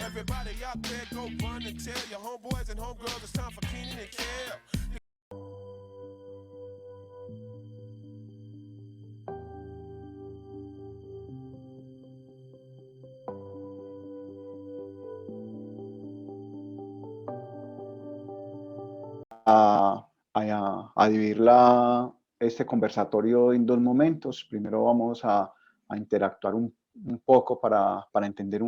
Everybody out there, go run and tell your homeboys and homegirls it's time for Keenan and Kel. A dividir este conversatorio en dos momentos. Primero vamos a interactuar un poco para entender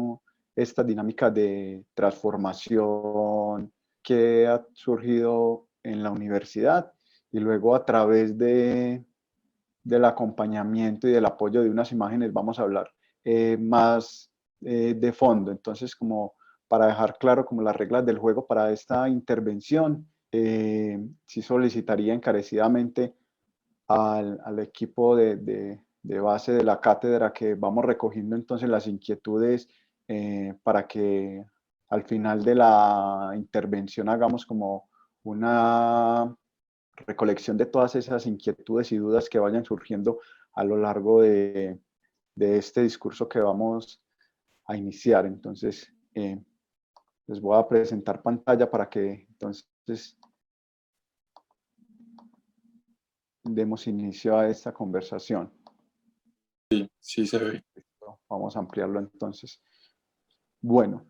esta dinámica de transformación que ha surgido en la universidad y luego a través del acompañamiento y del apoyo de unas imágenes vamos a hablar más de fondo. Entonces, como para dejar claro como las reglas del juego para esta intervención, sí solicitaría encarecidamente al equipo de base de la cátedra que vamos recogiendo entonces las inquietudes para que al final de la intervención hagamos como una recolección de todas esas inquietudes y dudas que vayan surgiendo a lo largo de este discurso que vamos a iniciar. Entonces, les voy a presentar pantalla para que entonces demos inicio a esta conversación. Sí se ve. Vamos a ampliarlo entonces. Bueno,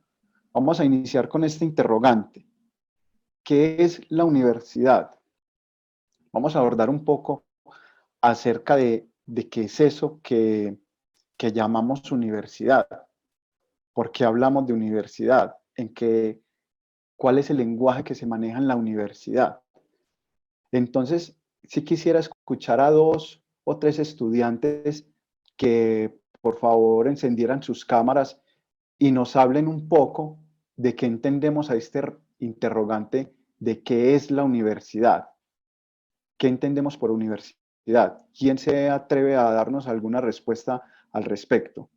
vamos a iniciar con este interrogante. ¿Qué es la universidad? Vamos a abordar un poco acerca de qué es eso que llamamos universidad. ¿Por qué hablamos de universidad? ¿Cuál es el lenguaje que se maneja en la universidad? Entonces, sí quisiera escuchar a 2 o 3 estudiantes que por favor encendieran sus cámaras y nos hablen un poco de qué entendemos a este interrogante de qué es la universidad. ¿Qué entendemos por universidad? ¿Quién se atreve a darnos alguna respuesta al respecto?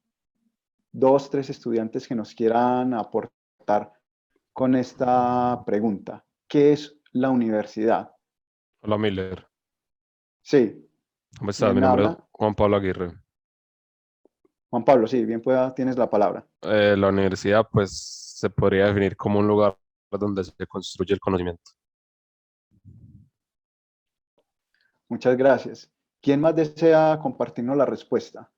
2, 3 estudiantes que nos quieran aportar con esta pregunta. ¿Qué es la universidad? Hola Miller, Sí, ¿cómo estás? Mi ¿quién nombre es habla? Juan Pablo Aguirre. Juan Pablo, sí, bien pueda, tienes la palabra. La universidad pues se podría definir como un lugar donde se construye el conocimiento. Muchas gracias. ¿Quién más desea compartirnos la respuesta?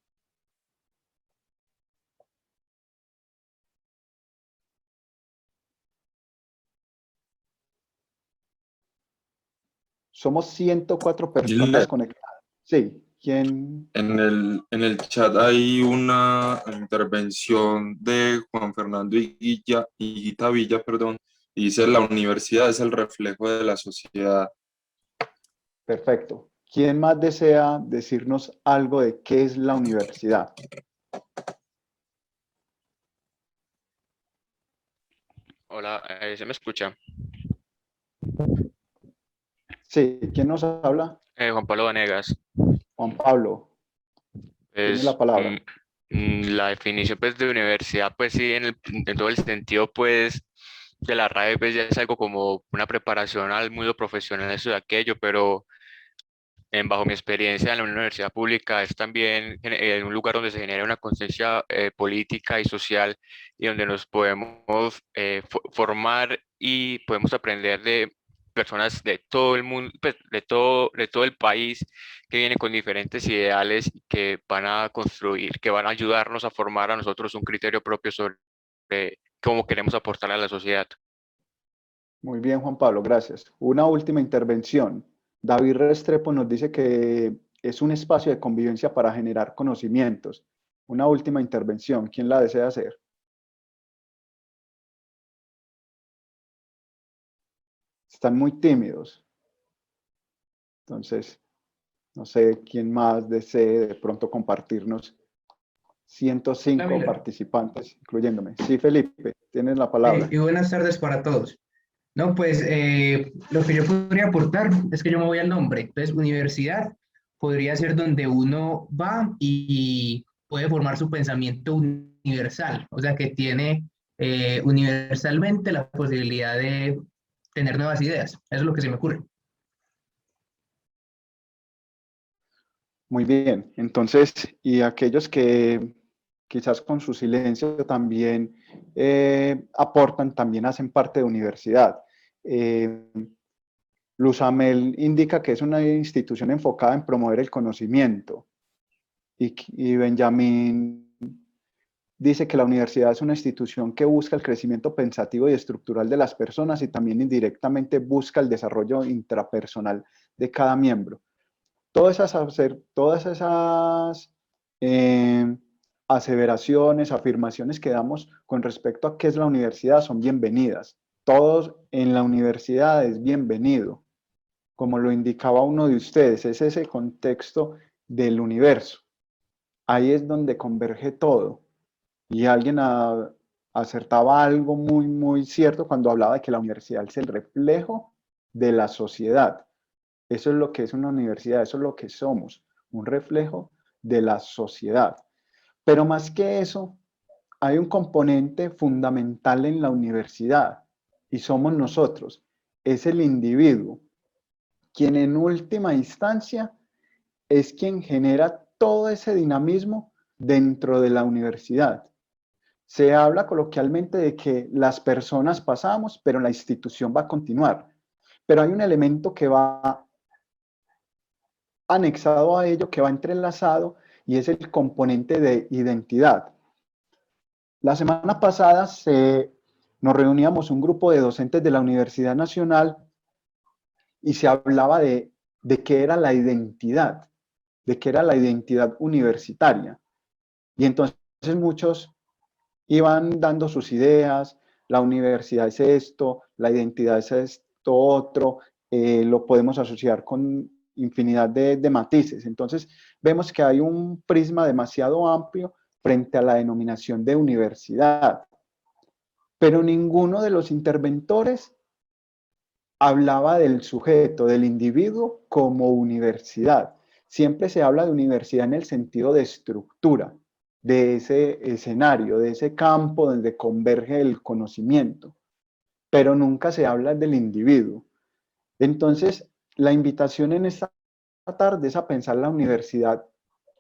Somos 104 personas Gilner, conectadas. Sí, ¿quién? en el chat hay una intervención de Juan Fernando Higuita Villa, perdón, y dice la universidad es el reflejo de la sociedad. Perfecto. ¿Quién más desea decirnos algo de qué es la universidad? Hola, ¿se me escucha? Sí, ¿quién nos habla? Juan Pablo Vanegas. Juan Pablo, tiene la Pues palabra. la definición pues de universidad, pues sí, en todo el sentido pues de la RAE pues ya es algo como una preparación al mundo profesional, eso de aquello, pero bajo mi experiencia en la universidad pública es también un lugar donde se genera una conciencia política y social y donde nos podemos formar y podemos aprender de personas de todo el mundo, pues, de todo el país que vienen con diferentes ideales y que van a construir, que van a ayudarnos a formar a nosotros un criterio propio sobre cómo queremos aportar a la sociedad. Muy bien, Juan Pablo, gracias. Una última intervención. David Restrepo nos dice que es un espacio de convivencia para generar conocimientos. Una última intervención. ¿Quién la desea hacer? Están muy tímidos. Entonces, no sé quién más desee de pronto compartirnos. Hola, 105 Miller. participantes, incluyéndome. Sí, Felipe, tienes la palabra. Y buenas tardes para todos. No, pues lo que yo podría aportar es que yo me voy al nombre. Entonces, universidad podría ser donde uno va y puede formar su pensamiento universal, o sea, que tiene universalmente la posibilidad de tener nuevas ideas. Eso es lo que se me ocurre. Muy bien. Entonces, y aquellos que quizás con su silencio también aportan, también hacen parte de universidad. Luz Amel indica que es una institución enfocada en promover el conocimiento y Benjamín dice que la universidad es una institución que busca el crecimiento pensativo y estructural de las personas y también indirectamente busca el desarrollo intrapersonal de cada miembro. Todas esas aseveraciones, afirmaciones que damos con respecto a qué es la universidad son bienvenidas. Todos en la universidad es bienvenido. Como lo indicaba uno de ustedes, es ese contexto del universo. Ahí es donde converge todo. Y alguien acertaba algo muy, muy cierto cuando hablaba de que la universidad es el reflejo de la sociedad. Eso es lo que es una universidad, eso es lo que somos, un reflejo de la sociedad. Pero más que eso, hay un componente fundamental en la universidad y somos nosotros, es el individuo, quien en última instancia es quien genera todo ese dinamismo dentro de la universidad. Se habla coloquialmente de que las personas pasamos, pero la institución va a continuar. Pero hay un elemento que va anexado a ello, que va entrelazado, y es el componente de identidad. La semana pasada nos reuníamos un grupo de docentes de la Universidad Nacional y se hablaba de qué era la identidad, de qué era la identidad universitaria. Y entonces muchos iban dando sus ideas, la universidad es esto, la identidad es esto otro, lo podemos asociar con infinidad de matices. Entonces vemos que hay un prisma demasiado amplio frente a la denominación de universidad, pero ninguno de los interventores hablaba del sujeto, del individuo como universidad. Siempre se habla de universidad en el sentido de estructura, de ese escenario, de ese campo donde converge el conocimiento, pero nunca se habla del individuo. Entonces, la invitación en esta tarde es a pensar la universidad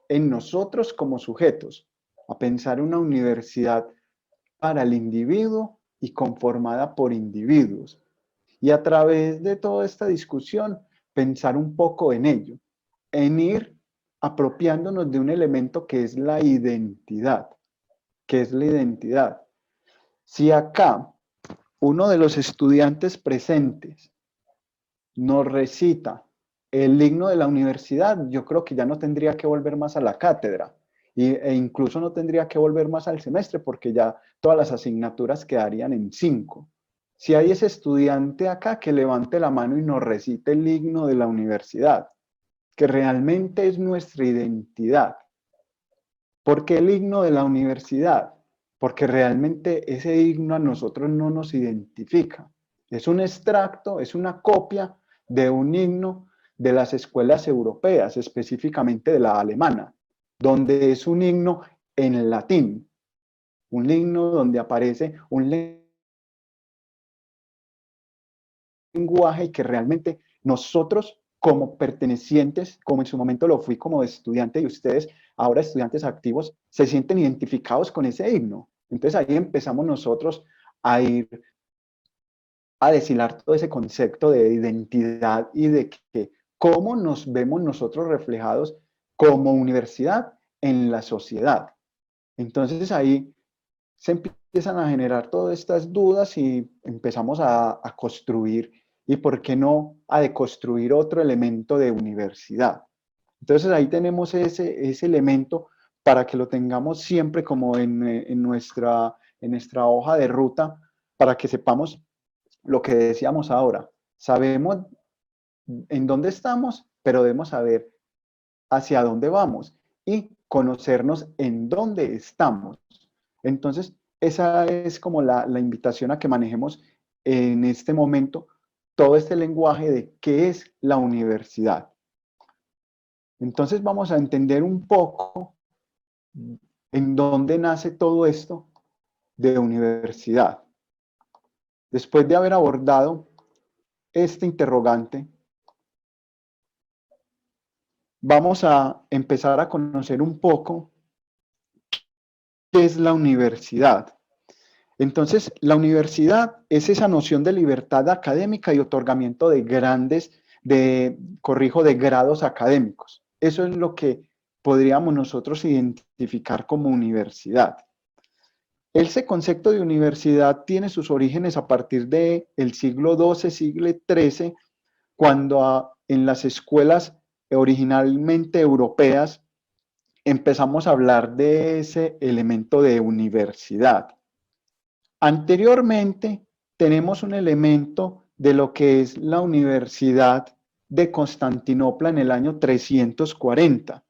en nosotros como sujetos, a pensar una universidad para el individuo y conformada por individuos. Y a través de toda esta discusión, pensar un poco en ello, en ir apropiándonos de un elemento que es la identidad, que es la identidad. Si acá uno de los estudiantes presentes nos recita el himno de la universidad, yo creo que ya no tendría que volver más a la cátedra e incluso no tendría que volver más al semestre porque ya todas las asignaturas quedarían en 5. Si hay ese estudiante acá que levante la mano y nos recite el himno de la universidad, que realmente es nuestra identidad. ¿Por qué el himno de la universidad? Porque realmente ese himno a nosotros no nos identifica. Es un extracto, es una copia de un himno de las escuelas europeas, específicamente de la alemana, donde es un himno en latín, un himno donde aparece un lenguaje que realmente nosotros como pertenecientes, como en su momento lo fui como estudiante y ustedes ahora estudiantes activos, se sienten identificados con ese himno. Entonces ahí empezamos nosotros a ir a deshilar todo ese concepto de identidad y de que cómo nos vemos nosotros reflejados como universidad en la sociedad. Entonces ahí se empiezan a generar todas estas dudas y empezamos a construir y, ¿por qué no, a deconstruir otro elemento de universidad? Entonces ahí tenemos ese elemento para que lo tengamos siempre como en nuestra hoja de ruta, para que sepamos lo que decíamos ahora. Sabemos en dónde estamos, pero debemos saber hacia dónde vamos y conocernos en dónde estamos. Entonces, esa es como la invitación a que manejemos en este momento todo este lenguaje de qué es la universidad. Entonces vamos a entender un poco en dónde nace todo esto de universidad. Después de haber abordado este interrogante, vamos a empezar a conocer un poco ¿qué es la universidad? Entonces, la universidad es esa noción de libertad académica y otorgamiento de de grados académicos. Eso es lo que podríamos nosotros identificar como universidad. Ese concepto de universidad tiene sus orígenes a partir del siglo XII, siglo XIII, cuando en las escuelas originalmente europeas empezamos a hablar de ese elemento de universidad. Anteriormente tenemos un elemento de lo que es la Universidad de Constantinopla en el año 340.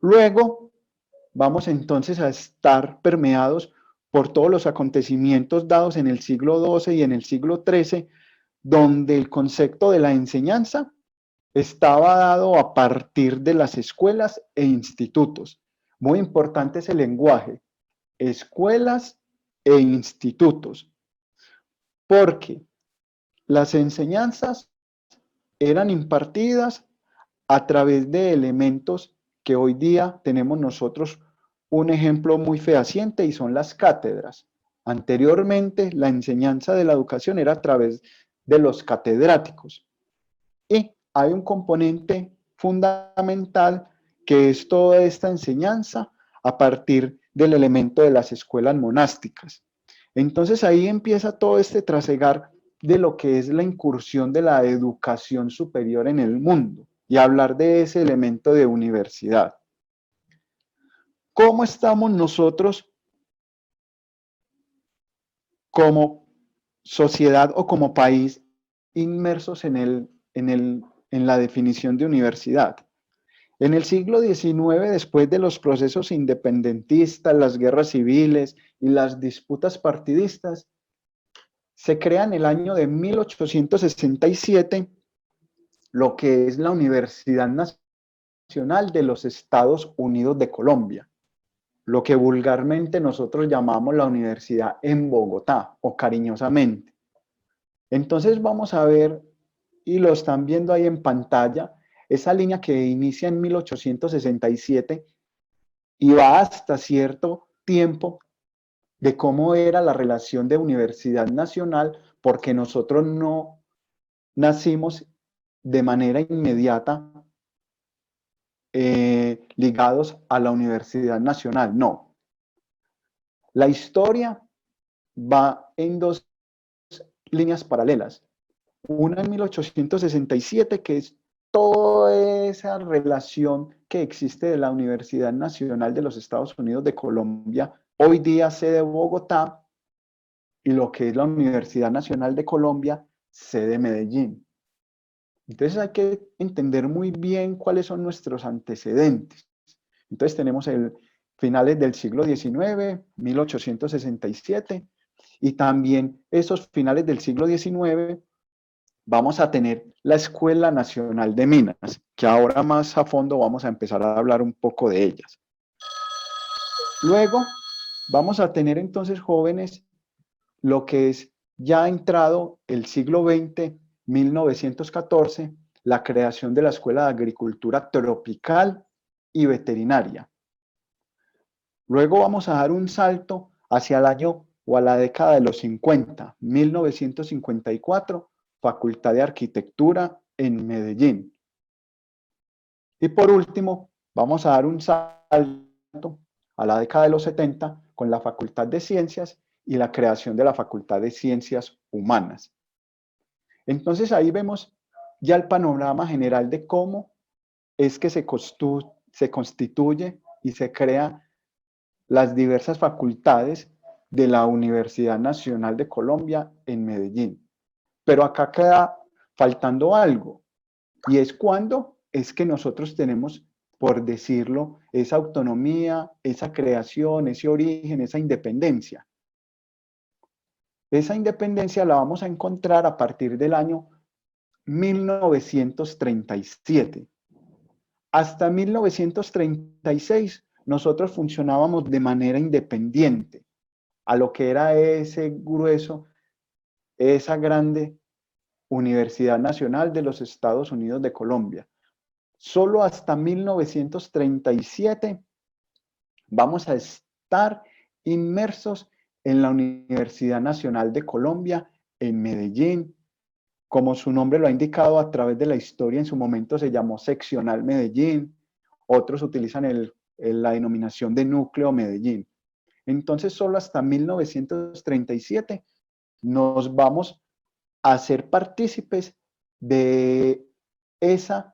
Luego vamos entonces a estar permeados por todos los acontecimientos dados en el siglo XII y en el siglo XIII, donde el concepto de la enseñanza estaba dado a partir de las escuelas e institutos. Muy importante ese lenguaje, escuelas e institutos, porque las enseñanzas eran impartidas a través de elementos que hoy día tenemos nosotros un ejemplo muy fehaciente y son las cátedras. Anteriormente, la enseñanza de la educación era a través de los catedráticos. Y hay un componente fundamental que es toda esta enseñanza a partir del elemento de las escuelas monásticas. Entonces ahí empieza todo este trasegar de lo que es la incursión de la educación superior en el mundo y hablar de ese elemento de universidad. ¿Cómo estamos nosotros como sociedad o como país inmersos en la definición de universidad? En el siglo XIX, después de los procesos independentistas, las guerras civiles y las disputas partidistas, se crea en el año de 1867 lo que es la Universidad Nacional de los Estados Unidos de Colombia, lo que vulgarmente nosotros llamamos la Universidad en Bogotá, o cariñosamente. Entonces vamos a ver, y lo están viendo ahí en pantalla, esa línea que inicia en 1867 y va hasta cierto tiempo de cómo era la relación de universidad nacional, porque nosotros no nacimos de manera inmediata ligados a la Universidad Nacional, no. La historia va en dos líneas paralelas. Una en 1867, que es toda esa relación que existe de la Universidad Nacional de los Estados Unidos de Colombia, hoy día sede Bogotá, y lo que es la Universidad Nacional de Colombia, sede Medellín. Entonces hay que entender muy bien cuáles son nuestros antecedentes. Entonces tenemos finales del siglo XIX, 1867, y también esos finales del siglo XIX vamos a tener la Escuela Nacional de Minas, que ahora más a fondo vamos a empezar a hablar un poco de ellas. Luego vamos a tener entonces, jóvenes, lo que es ya entrado el siglo XX, 1914, la creación de la Escuela de Agricultura Tropical y Veterinaria. Luego vamos a dar un salto hacia el año o a la década de los 50, 1954, Facultad de Arquitectura en Medellín. Y por último, vamos a dar un salto a la década de los 70 con la Facultad de Ciencias y la creación de la Facultad de Ciencias Humanas. Entonces ahí vemos ya el panorama general de cómo es que se constituye y se crea las diversas facultades de la Universidad Nacional de Colombia en Medellín. Pero acá queda faltando algo, y es cuando es que nosotros tenemos, por decirlo, esa autonomía, esa creación, ese origen, esa independencia. Esa independencia la vamos a encontrar a partir del año 1937. Hasta 1936 nosotros funcionábamos de manera independiente a lo que era ese grueso, esa grande Universidad Nacional de los Estados Unidos de Colombia. Solo hasta 1937 vamos a estar inmersos en la Universidad Nacional de Colombia en Medellín. Como su nombre lo ha indicado, a través de la historia en su momento se llamó Seccional Medellín, otros utilizan la denominación de Núcleo Medellín. Entonces, solo hasta 1937 nos vamos a ser partícipes de ese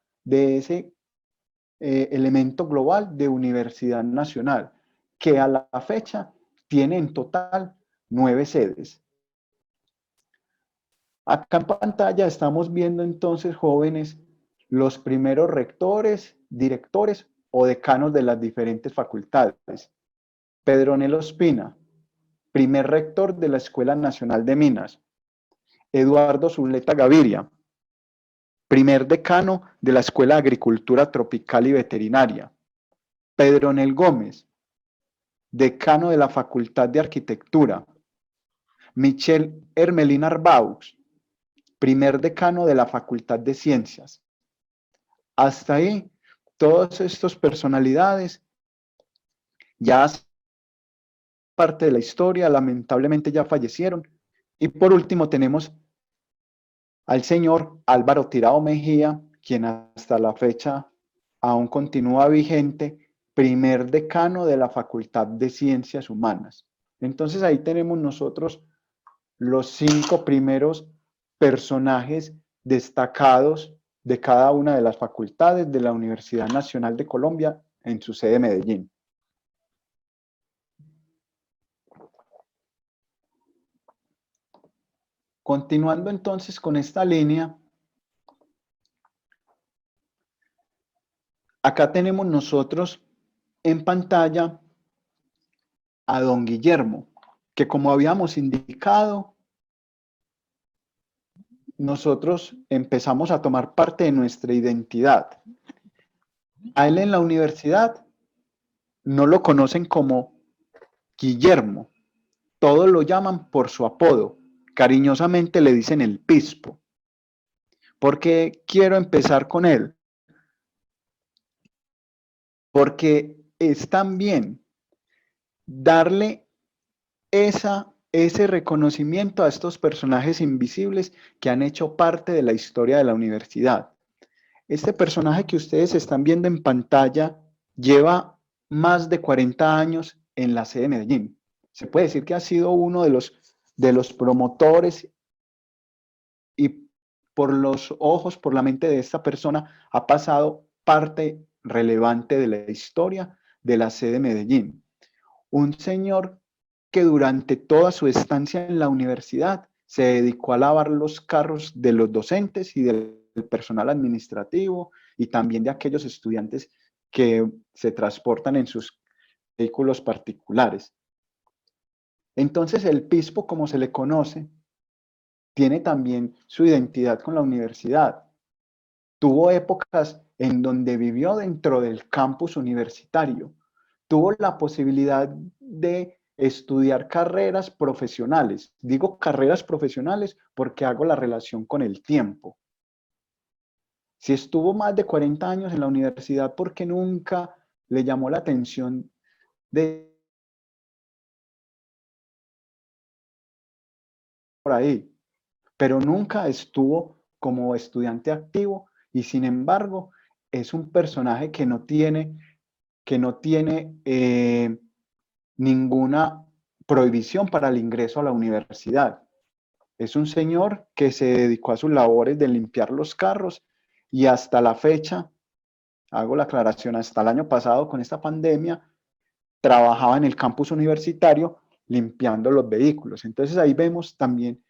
elemento global de Universidad Nacional, que a la fecha tiene en total 9 sedes. Acá en pantalla estamos viendo entonces, jóvenes, los primeros rectores, directores o decanos de las diferentes facultades. Pedronel Ospina, primer rector de la Escuela Nacional de Minas. Eduardo Zuleta Gaviria, primer decano de la Escuela de Agricultura Tropical y Veterinaria. Pedronel Gómez, decano de la Facultad de Arquitectura. Michelle Hermelina Arbaux, primer decano de la Facultad de Ciencias. Hasta ahí, todas estas personalidades ya parte de la historia, lamentablemente ya fallecieron. Y por último tenemos al señor Álvaro Tirado Mejía, quien hasta la fecha aún continúa vigente, primer decano de la Facultad de Ciencias Humanas. Entonces ahí tenemos nosotros los 5 primeros personajes destacados de cada una de las facultades de la Universidad Nacional de Colombia en su sede Medellín. Continuando entonces con esta línea, acá tenemos nosotros en pantalla a don Guillermo, que como habíamos indicado, nosotros empezamos a tomar parte de nuestra identidad. A él en la universidad no lo conocen como Guillermo, todos lo llaman por su apodo, cariñosamente le dicen el Pispo. ¿Por qué quiero empezar con él? Porque es también darle ese reconocimiento a estos personajes invisibles que han hecho parte de la historia de la universidad. Este personaje que ustedes están viendo en pantalla lleva más de 40 años en la sede de Medellín. Se puede decir que ha sido uno de los promotores y por los ojos, por la mente de esta persona, ha pasado parte relevante de la historia de la sede de Medellín. Un señor que durante toda su estancia en la universidad se dedicó a lavar los carros de los docentes y del personal administrativo y también de aquellos estudiantes que se transportan en sus vehículos particulares. Entonces el Pispo, como se le conoce, tiene también su identidad con la universidad. Tuvo épocas en donde vivió dentro del campus universitario. Tuvo la posibilidad de estudiar carreras profesionales. Digo carreras profesionales porque hago la relación con el tiempo. Si estuvo más de 40 años en la universidad, ¿por qué nunca le llamó la atención de por ahí? Pero nunca estuvo como estudiante activo y sin embargo es un personaje que no tiene ninguna prohibición para el ingreso a la universidad. Es un señor que se dedicó a sus labores de limpiar los carros y hasta la fecha, hago la aclaración, hasta el año pasado con esta pandemia, trabajaba en el campus universitario limpiando los vehículos. Entonces ahí vemos también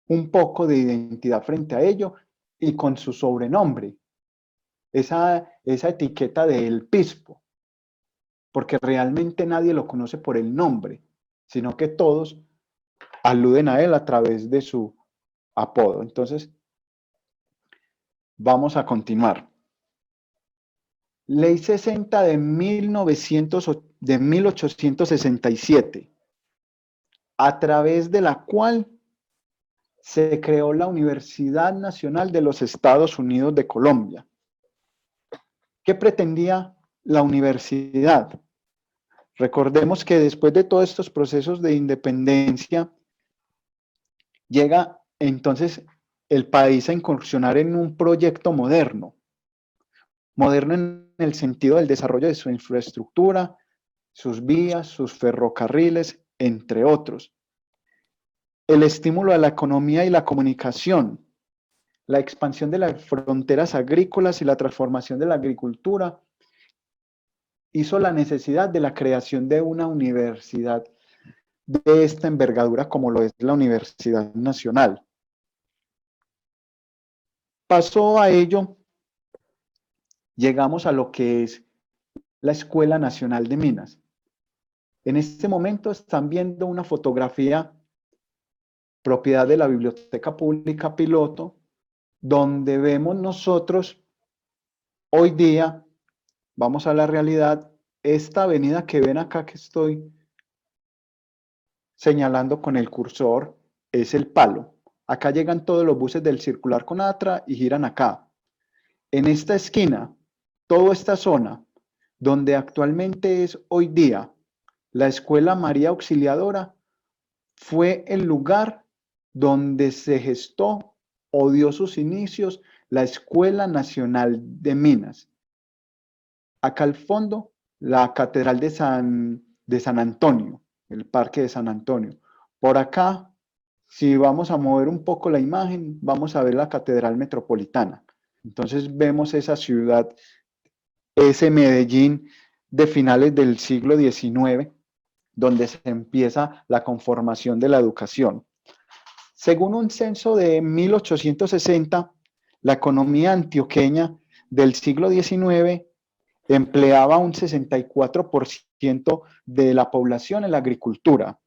un poco de identidad frente a ello y con su sobrenombre, esa etiqueta de El Pispo, porque realmente nadie lo conoce por el nombre, sino que todos aluden a él a través de su apodo. Entonces, vamos a continuar. Ley 60 de 1867, a través de la cual se creó la Universidad Nacional de los Estados Unidos de Colombia. ¿Qué pretendía la universidad? Recordemos que después de todos estos procesos de independencia, llega entonces el país a incursionar en un proyecto moderno en el sentido del desarrollo de su infraestructura, sus vías, sus ferrocarriles, entre otros. El estímulo a la economía y la comunicación, la expansión de las fronteras agrícolas y la transformación de la agricultura hizo la necesidad de la creación de una universidad de esta envergadura como lo es la Universidad Nacional. Pasó a ello, llegamos a lo que es la Escuela Nacional de Minas. En este momento están viendo una fotografía propiedad de la Biblioteca Pública Piloto, donde vemos nosotros hoy día, vamos a la realidad, esta avenida que ven acá que estoy señalando con el cursor es el Palo. Acá llegan todos los buses del Circular Conatra y giran acá. En esta esquina, toda esta zona, donde actualmente es hoy día la Escuela María Auxiliadora, fue el lugar donde se gestó o dio sus inicios la Escuela Nacional de Minas. Acá al fondo, la Catedral de San Antonio, el Parque de San Antonio. Por acá, si vamos a mover un poco la imagen, vamos a ver la Catedral Metropolitana. Entonces vemos esa ciudad, ese Medellín de finales del siglo XIX, donde se empieza la conformación de la educación. Según un censo de 1860, la economía antioqueña del siglo XIX empleaba un 64% de la población en la agricultura,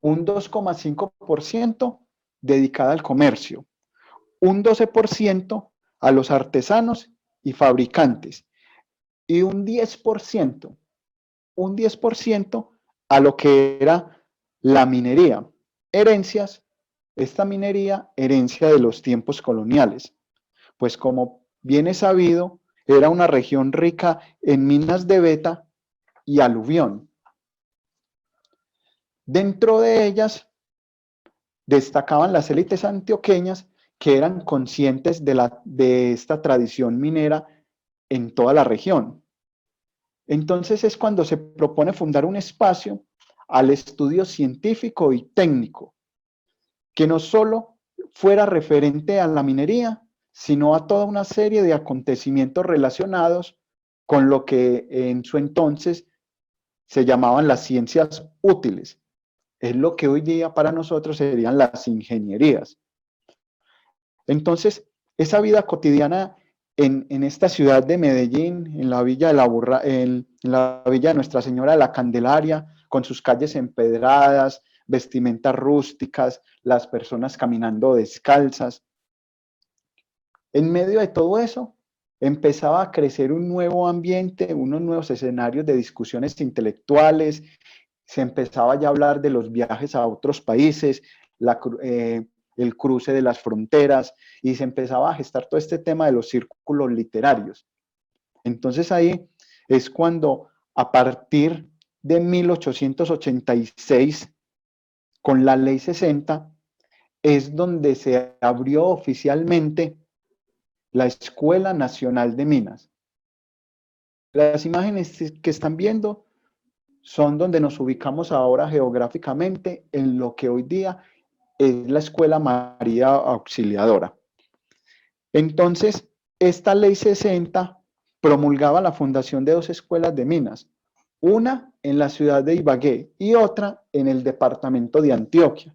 un 2,5% dedicada al comercio, un 12% a los artesanos y fabricantes y un 10% a lo que era la minería, herencias, esta minería, herencia de los tiempos coloniales, pues como bien es sabido, era una región rica en minas de beta y aluvión. Dentro de ellas destacaban las élites antioqueñas que eran conscientes de esta tradición minera en toda la región. Entonces es cuando se propone fundar un espacio al estudio científico y técnico, que no solo fuera referente a la minería, sino a toda una serie de acontecimientos relacionados con lo que en su entonces se llamaban las ciencias útiles. Es lo que hoy día para nosotros serían las ingenierías. Entonces, esa vida cotidiana en esta ciudad de Medellín, en la villa en la villa de Nuestra Señora de la Candelaria, con sus calles empedradas, vestimentas rústicas, las personas caminando descalzas. En medio de todo eso, empezaba a crecer un nuevo ambiente, unos nuevos escenarios de discusiones intelectuales, se empezaba ya a hablar de los viajes a otros países, el cruce de las fronteras, y se empezaba a gestar todo este tema de los círculos literarios. Entonces ahí es cuando, a partir de 1886, con la Ley 60, es donde se abrió oficialmente la Escuela Nacional de Minas. Las imágenes que están viendo son donde nos ubicamos ahora geográficamente en lo que hoy día es la Escuela María Auxiliadora. Entonces, esta Ley 60 promulgaba la fundación de dos escuelas de minas, una en la ciudad de Ibagué y otra en el departamento de Antioquia.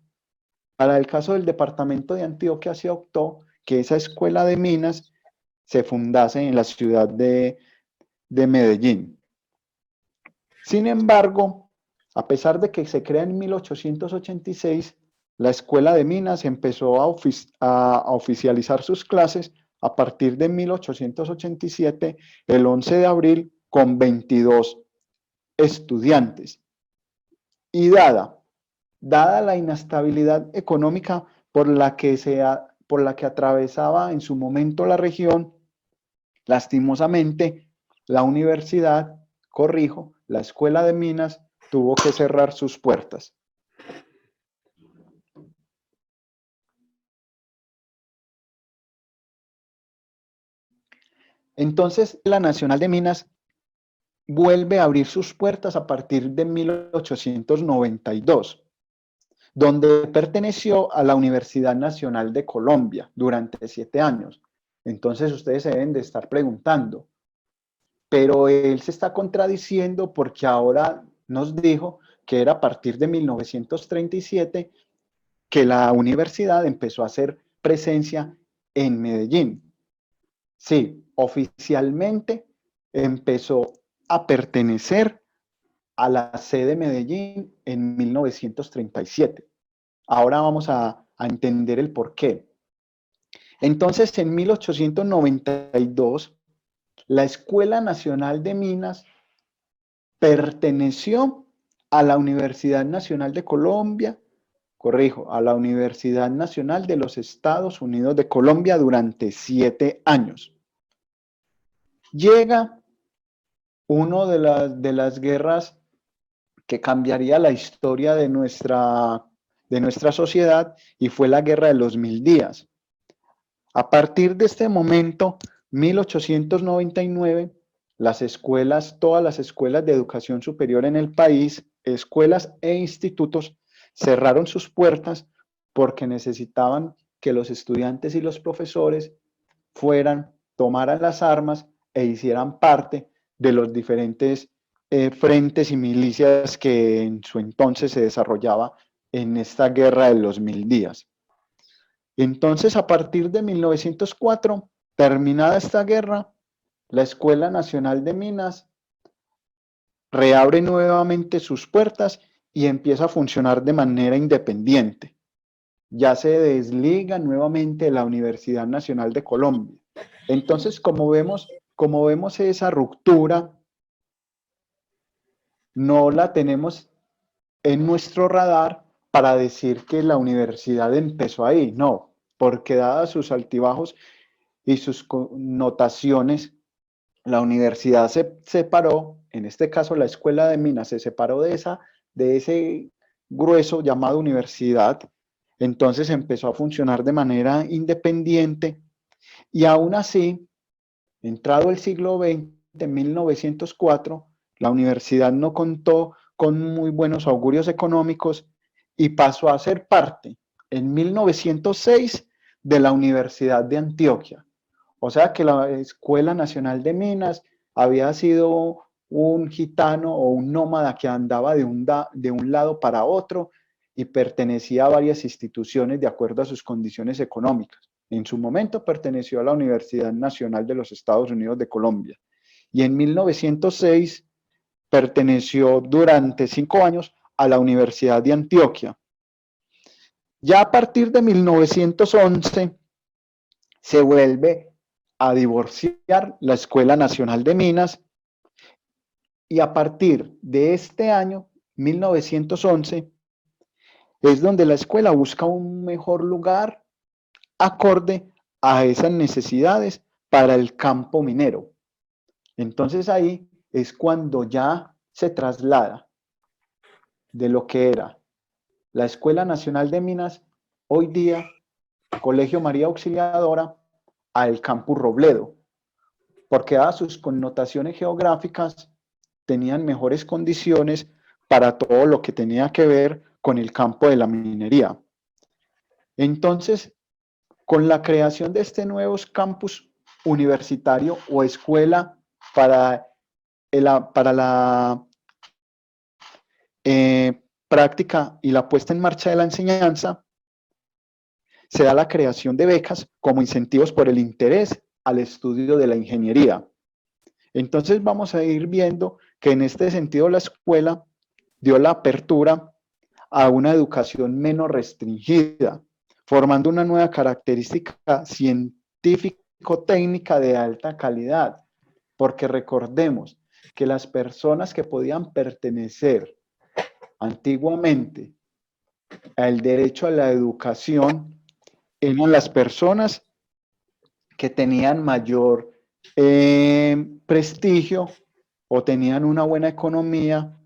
Para el caso del departamento de Antioquia se optó que esa escuela de minas se fundase en la ciudad de Medellín. Sin embargo, a pesar de que se crea en 1886, la Escuela de Minas empezó a oficializar sus clases a partir de 1887, el 11 de abril, con 22 estudiantes. Y dada la inestabilidad económica por la que atravesaba en su momento la región, lastimosamente, la universidad corrijo, la Escuela de Minas tuvo que cerrar sus puertas. Entonces, la Nacional de Minas vuelve a abrir sus puertas a partir de 1892, donde perteneció a la Universidad Nacional de Colombia durante 7 años. Entonces, ustedes se deben de estar preguntando, pero él se está contradiciendo porque ahora nos dijo que era a partir de 1937 que la universidad empezó a hacer presencia en Medellín. Sí, oficialmente empezó a pertenecer a la sede de Medellín en 1937. Ahora vamos a entender el por qué. Entonces, en 1892, la Escuela Nacional de Minas perteneció a la Universidad Nacional de Colombia, corrijo, a la Universidad Nacional de los Estados Unidos de Colombia durante 7 años. Llega una de las guerras que cambiaría la historia de nuestra sociedad y fue la Guerra de los 1000 días. A partir de este momento, 1899, las escuelas, todas las escuelas de educación superior en el país, escuelas e institutos, cerraron sus puertas porque necesitaban que los estudiantes y los profesores tomaran las armas e hicieran parte de los diferentes frentes y milicias que en su entonces se desarrollaba en esta guerra de los 1000 días. Entonces, a partir de 1904, terminada esta guerra, la Escuela Nacional de Minas reabre nuevamente sus puertas y empieza a funcionar de manera independiente. Ya se desliga nuevamente de la Universidad Nacional de Colombia. Entonces, como vemos esa ruptura, no la tenemos en nuestro radar para decir que la universidad empezó ahí, no, porque dadas sus altibajos y sus connotaciones, la universidad se separó, en este caso la Escuela de Minas se separó de ese grueso llamado universidad, entonces empezó a funcionar de manera independiente y aún así, entrado el siglo XX, en 1904, la universidad no contó con muy buenos augurios económicos y pasó a ser parte, en 1906, de la Universidad de Antioquia. O sea que la Escuela Nacional de Minas había sido un gitano o un nómada que andaba de un lado para otro y pertenecía a varias instituciones de acuerdo a sus condiciones económicas. En su momento perteneció a la Universidad Nacional de los Estados Unidos de Colombia y en 1906 perteneció durante 5 años a la Universidad de Antioquia. Ya a partir de 1911 se vuelve a divorciar la Escuela Nacional de Minas y a partir de este año, 1911, es donde la escuela busca un mejor lugar acorde a esas necesidades para el campo minero. Entonces ahí es cuando ya se traslada de lo que era la Escuela Nacional de Minas, hoy día Colegio María Auxiliadora, al Campus Robledo, porque dadas sus connotaciones geográficas, tenían mejores condiciones para todo lo que tenía que ver con el campo de la minería. Entonces, con la creación de este nuevo campus universitario o escuela para la práctica y la puesta en marcha de la enseñanza, se da la creación de becas como incentivos por el interés al estudio de la ingeniería. Entonces vamos a ir viendo que en este sentido la escuela dio la apertura a una educación menos restringida, formando una nueva característica científico-técnica de alta calidad, porque recordemos que las personas que podían pertenecer antiguamente al derecho a la educación eran las personas que tenían mayor prestigio o tenían una buena economía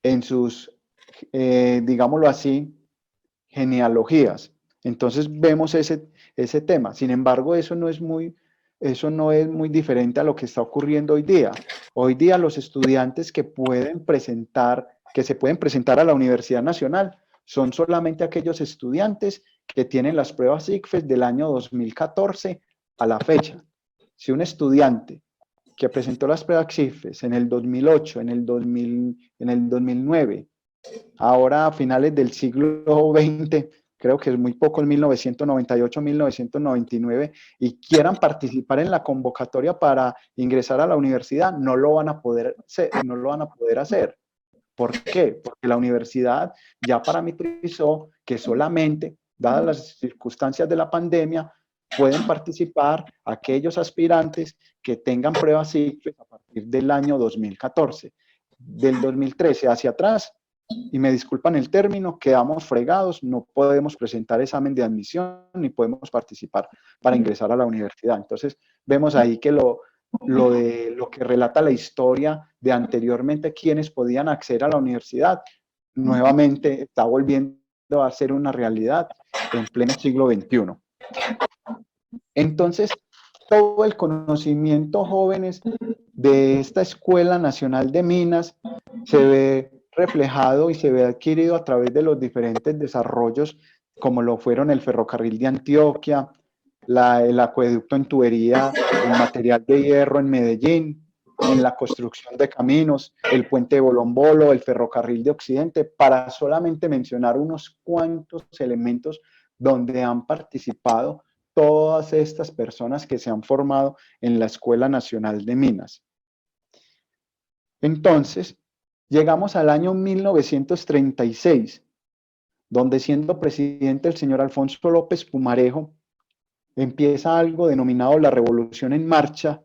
en sus, digámoslo así, genealogías. Entonces vemos ese tema. Sin embargo, eso no es muy diferente a lo que está ocurriendo hoy día. Hoy día los estudiantes que se pueden presentar a la Universidad Nacional son solamente aquellos estudiantes que tienen las pruebas ICFES del año 2014 a la fecha. Si un estudiante que presentó las pruebas ICFES en el 2008, en el 2009, ahora a finales del siglo XX, creo que es muy poco, en 1998, 1999, y quieran participar en la convocatoria para ingresar a la universidad, no lo van a poder hacer. ¿Por qué? Porque la universidad ya parametrizó que solamente, dadas las circunstancias de la pandemia, pueden participar aquellos aspirantes que tengan pruebas ICFES a partir del año 2014. Del 2013 hacia atrás, y me disculpan el término, quedamos fregados, no podemos presentar examen de admisión ni podemos participar para ingresar a la universidad. Entonces, vemos ahí que lo que relata la historia de anteriormente quienes podían acceder a la universidad, nuevamente está volviendo a ser una realidad en pleno siglo XXI. Entonces, todo el conocimiento, jóvenes, de esta Escuela Nacional de Minas se ve reflejado y se ve adquirido a través de los diferentes desarrollos, como lo fueron el ferrocarril de Antioquia, el acueducto en tubería, el material de hierro en Medellín, en la construcción de caminos, el puente de Bolombolo, el ferrocarril de Occidente, para solamente mencionar unos cuantos elementos donde han participado todas estas personas que se han formado en la Escuela Nacional de Minas. Entonces, llegamos al año 1936, donde siendo presidente el señor Alfonso López Pumarejo, empieza algo denominado la Revolución en Marcha,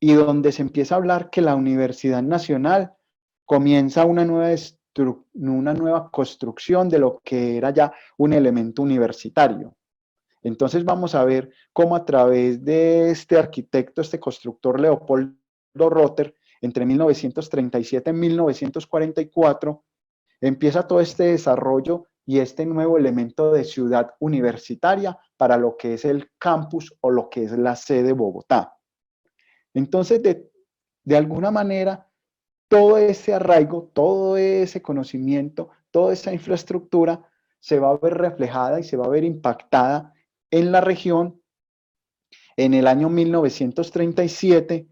y donde se empieza a hablar que la Universidad Nacional comienza una nueva construcción de lo que era ya un elemento universitario. Entonces vamos a ver cómo a través de este arquitecto, este constructor Leopoldo Rotter, entre 1937 y 1944, empieza todo este desarrollo y este nuevo elemento de ciudad universitaria para lo que es el campus o lo que es la sede Bogotá. Entonces, de alguna manera, todo ese arraigo, todo ese conocimiento, toda esa infraestructura se va a ver reflejada y se va a ver impactada en la región en el año 1937,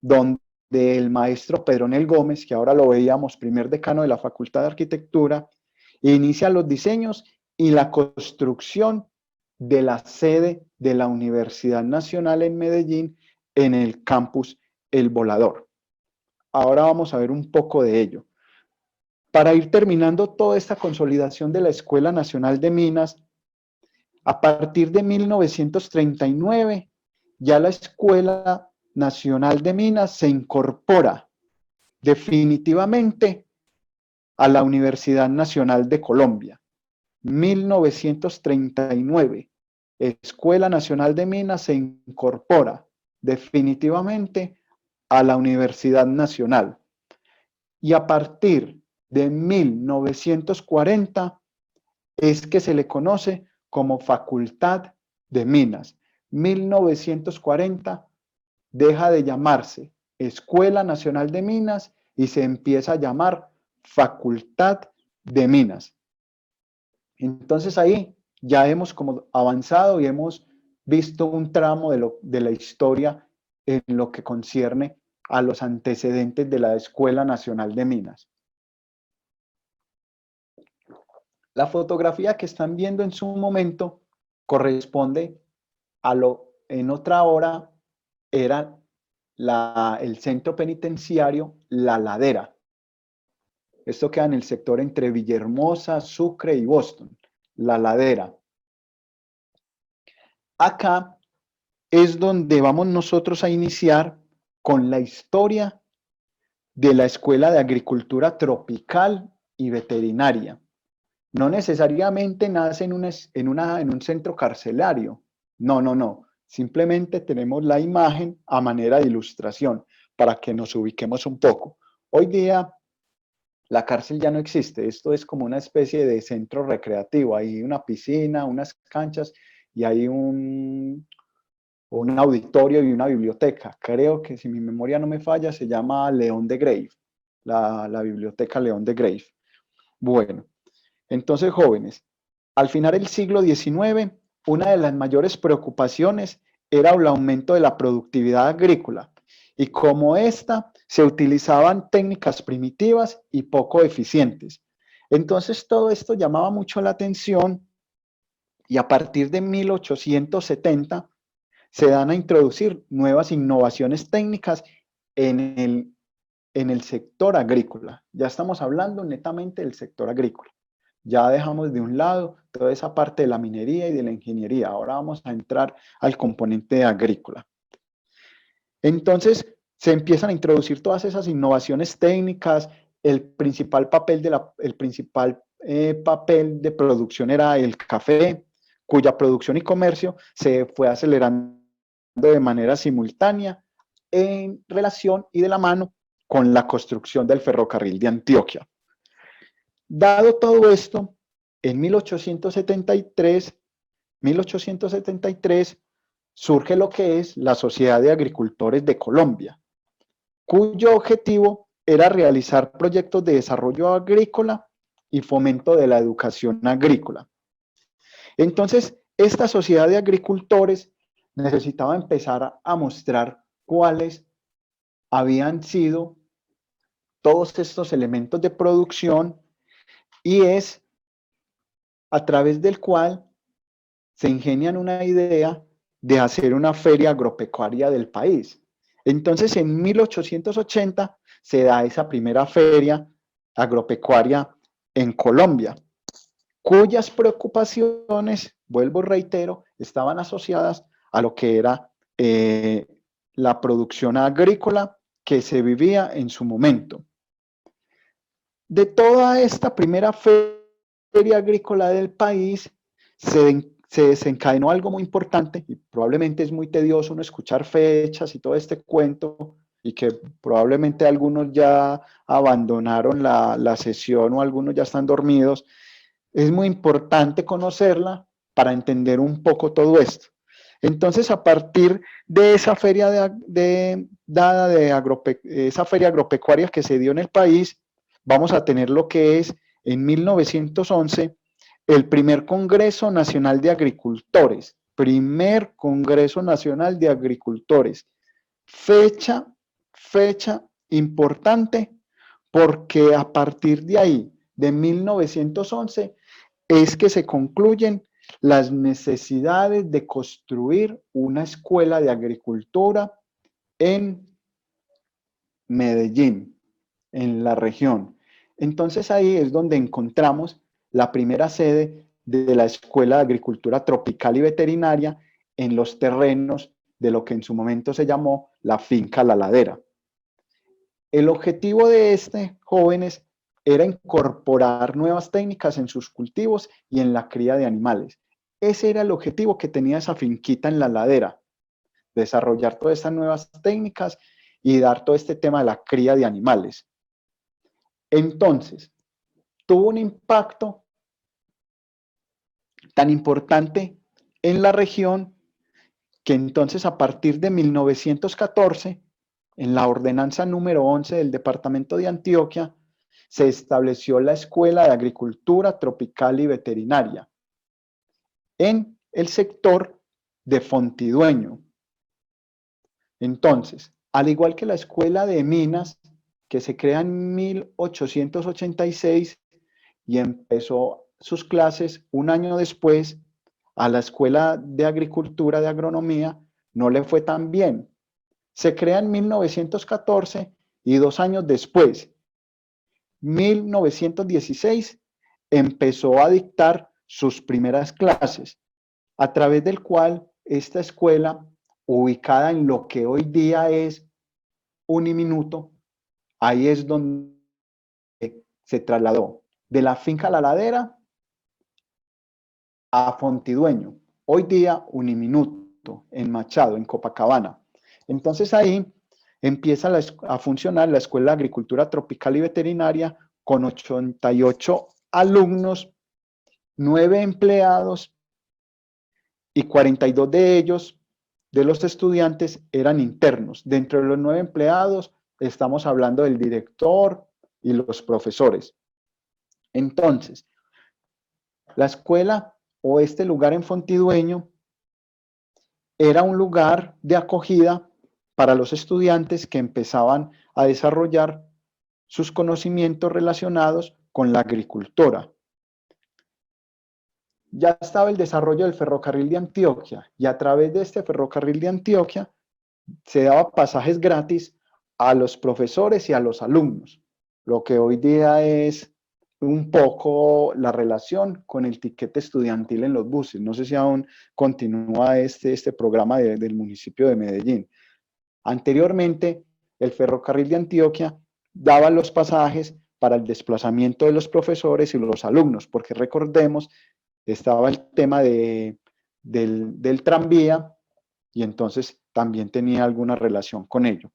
donde el maestro Pedronel Gómez, que ahora lo veíamos, primer decano de la Facultad de Arquitectura, inicia los diseños y la construcción de la sede de la Universidad Nacional en Medellín en el campus El Volador. Ahora vamos a ver un poco de ello. Para ir terminando toda esta consolidación de la Escuela Nacional de Minas, a partir de 1939, ya la Escuela Nacional de Minas se incorpora definitivamente a la Universidad Nacional de Colombia. 1939, Escuela Nacional de Minas se incorpora definitivamente a la Universidad Nacional. Y a partir de 1940 es que se le conoce como Facultad de Minas. 1940 deja de llamarse Escuela Nacional de Minas y se empieza a llamar Facultad de Minas. Entonces ahí ya hemos como avanzado y hemos visto un tramo de la historia en lo que concierne a los antecedentes de la Escuela Nacional de Minas. La fotografía que están viendo en su momento corresponde a en otra hora era el centro penitenciario La Ladera. Esto queda en el sector entre Villahermosa, Sucre y Boston, La Ladera. Acá es donde vamos nosotros a iniciar con la historia de la Escuela de Agricultura Tropical y Veterinaria. No necesariamente nace en un centro carcelario. No. Simplemente tenemos la imagen a manera de ilustración para que nos ubiquemos un poco. Hoy día la cárcel ya no existe, esto es como una especie de centro recreativo, hay una piscina, unas canchas y hay un auditorio y una biblioteca. Creo que si mi memoria no me falla, se llama León de Grave, la biblioteca León de Grave. Bueno, entonces jóvenes, al final del siglo XIX, una de las mayores preocupaciones era el aumento de la productividad agrícola y como esta se utilizaban técnicas primitivas y poco eficientes. Entonces todo esto llamaba mucho la atención y a partir de 1870 se dan a introducir nuevas innovaciones técnicas en el sector agrícola. Ya estamos hablando netamente del sector agrícola. Ya dejamos de un lado toda esa parte de la minería y de la ingeniería. Ahora vamos a entrar al componente agrícola. Entonces, se empiezan a introducir todas esas innovaciones técnicas. El principal papel de producción era el café, cuya producción y comercio se fue acelerando de manera simultánea en relación y de la mano con la construcción del ferrocarril de Antioquia. Dado todo esto, en 1873 surge lo que es la Sociedad de Agricultores de Colombia, cuyo objetivo era realizar proyectos de desarrollo agrícola y fomento de la educación agrícola. Entonces, esta Sociedad de Agricultores necesitaba empezar a mostrar cuáles habían sido todos estos elementos de producción y es a través del cual se ingenian una idea de hacer una feria agropecuaria del país. Entonces, en 1880 se da esa primera feria agropecuaria en Colombia, cuyas preocupaciones, vuelvo reitero, estaban asociadas a lo que era la producción agrícola que se vivía en su momento. De toda esta primera feria agrícola del país se desencadenó algo muy importante y probablemente es muy tedioso uno escuchar fechas y todo este cuento y que probablemente algunos ya abandonaron la sesión o algunos ya están dormidos. Es muy importante conocerla para entender un poco todo esto. Entonces, a partir de esa feria esa feria agropecuaria que se dio en el país, vamos a tener lo que es en 1911 el primer Congreso Nacional de Agricultores. Primer Congreso Nacional de Agricultores. Fecha importante porque a partir de ahí, de 1911, es que se concluyen las necesidades de construir una escuela de agricultura en Medellín, en la región. Entonces ahí es donde encontramos la primera sede de la Escuela de Agricultura Tropical y Veterinaria en los terrenos de lo que en su momento se llamó la finca La Ladera. El objetivo de jóvenes era incorporar nuevas técnicas en sus cultivos y en la cría de animales. Ese era el objetivo que tenía esa finquita en La Ladera, desarrollar todas estas nuevas técnicas y dar todo este tema de la cría de animales. Entonces, tuvo un impacto tan importante en la región que entonces a partir de 1914, en la ordenanza número 11 del departamento de Antioquia, se estableció la Escuela de Agricultura Tropical y Veterinaria en el sector de Fontidueño. Entonces, al igual que la Escuela de Minas, que se crea en 1886 y empezó sus clases un año después, a la Escuela de Agricultura de Agronomía no le fue tan bien. Se crea en 1914 y 2 años después, 1916, empezó a dictar sus primeras clases, a través del cual esta escuela, ubicada en lo que hoy día es Uniminuto, ahí es donde se trasladó de la finca La Ladera a Fontidueño, hoy día Uniminuto, en Machado, en Copacabana. Entonces ahí empieza a funcionar la Escuela de Agricultura Tropical y Veterinaria con 88 alumnos, 9 empleados y 42 de ellos, de los estudiantes, eran internos. Dentro de los 9 empleados estamos hablando del director y los profesores. Entonces, la escuela o este lugar en Fontidueño era un lugar de acogida para los estudiantes que empezaban a desarrollar sus conocimientos relacionados con la agricultura. Ya estaba el desarrollo del ferrocarril de Antioquia y a través de este ferrocarril de Antioquia se daba pasajes gratis a los profesores y a los alumnos, lo que hoy día es un poco la relación con el tiquete estudiantil en los buses. No sé si aún continúa este programa del municipio de Medellín. Anteriormente, el ferrocarril de Antioquia daba los pasajes para el desplazamiento de los profesores y los alumnos, porque recordemos, estaba el tema del tranvía y entonces también tenía alguna relación con ello.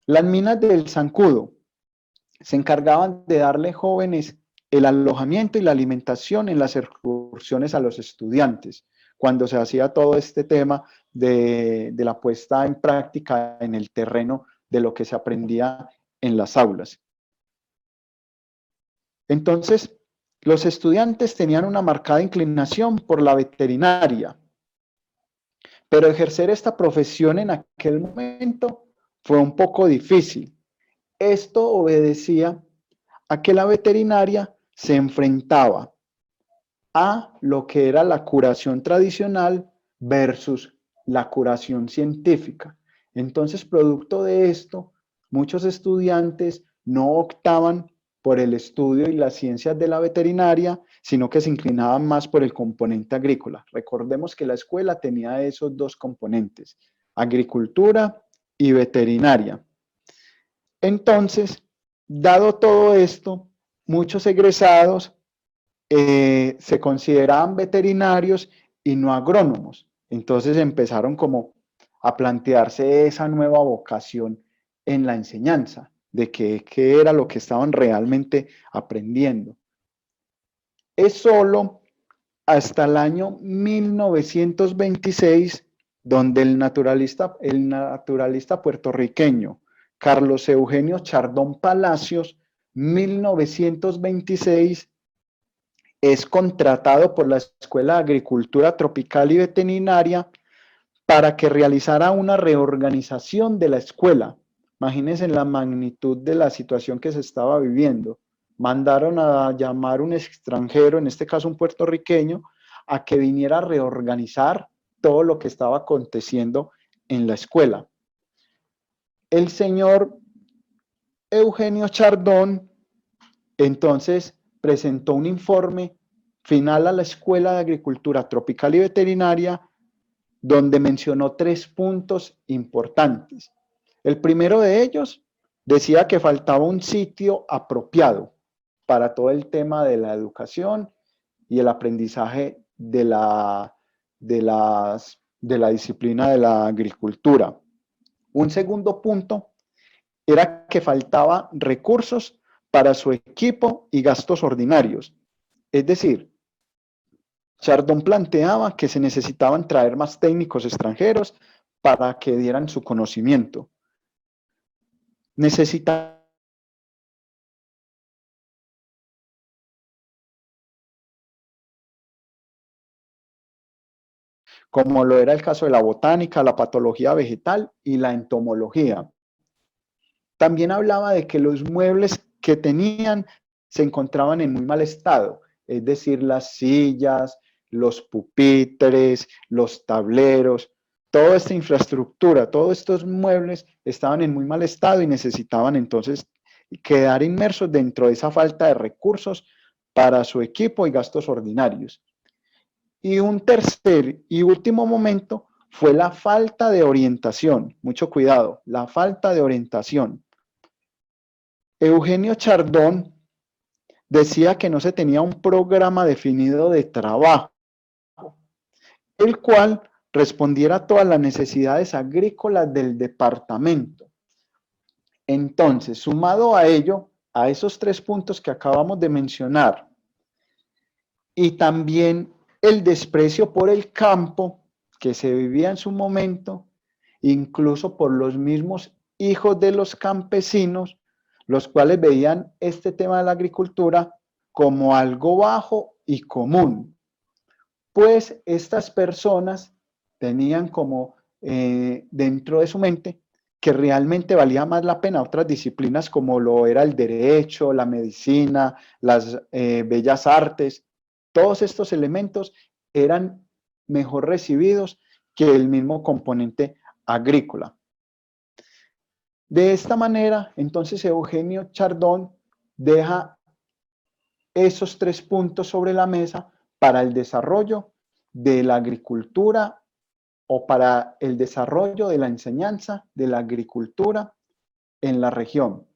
Las minas del Zancudo se encargaban de darle jóvenes el alojamiento y la alimentación en las excursiones a los estudiantes, cuando se hacía todo este tema de la puesta en práctica en el terreno de lo que se aprendía en las aulas. Entonces, los estudiantes tenían una marcada inclinación por la veterinaria, pero ejercer esta profesión en aquel momento fue un poco difícil. Esto obedecía a que la veterinaria se enfrentaba a lo que era la curación tradicional versus la curación científica. Entonces, producto de esto, muchos estudiantes no optaban por el estudio y las ciencias de la veterinaria, sino que se inclinaban más por el componente agrícola. Recordemos que la escuela tenía esos dos componentes, agricultura y veterinaria. Entonces, dado todo esto, muchos egresados se consideraban veterinarios y no agrónomos. Entonces empezaron como a plantearse esa nueva vocación en la enseñanza, de qué era lo que estaban realmente aprendiendo. Es solo hasta el año 1926 donde el naturalista puertorriqueño Carlos Eugenio Chardón Palacios, 1926, es contratado por la Escuela de Agricultura Tropical y Veterinaria para que realizara una reorganización de la escuela. Imagínense la magnitud de la situación que se estaba viviendo. Mandaron a llamar a un extranjero, en este caso un puertorriqueño, a que viniera a reorganizar todo lo que estaba aconteciendo en la escuela. El señor Eugenio Chardón entonces presentó un informe final a la Escuela de Agricultura Tropical y Veterinaria donde mencionó 3 puntos importantes. El primero de ellos decía que faltaba un sitio apropiado para todo el tema de la educación y el aprendizaje de la disciplina de la agricultura. Un segundo punto era que faltaba recursos para su equipo y gastos ordinarios. Es decir, Chardón planteaba que se necesitaban traer más técnicos extranjeros para que dieran su conocimiento. Necesitaba como lo era el caso de la botánica, la patología vegetal y la entomología. También hablaba de que los muebles que tenían se encontraban en muy mal estado, es decir, las sillas, los pupitres, los tableros, toda esta infraestructura, todos estos muebles estaban en muy mal estado y necesitaban entonces quedar inmersos dentro de esa falta de recursos para su equipo y gastos ordinarios. Y un tercer y último momento fue la falta de orientación. Mucho cuidado, la falta de orientación. Eugenio Chardón decía que no se tenía un programa definido de trabajo, el cual respondiera a todas las necesidades agrícolas del departamento. Entonces, sumado a ello, a esos 3 puntos que acabamos de mencionar, y también el desprecio por el campo que se vivía en su momento, incluso por los mismos hijos de los campesinos, los cuales veían este tema de la agricultura como algo bajo y común, pues estas personas tenían como dentro de su mente que realmente valía más la pena otras disciplinas como lo era el derecho, la medicina, las bellas artes. Todos estos elementos eran mejor recibidos que el mismo componente agrícola. De esta manera, entonces, Eugenio Chardón deja esos 3 puntos sobre la mesa para el desarrollo de la agricultura o para el desarrollo de la enseñanza de la agricultura en la región.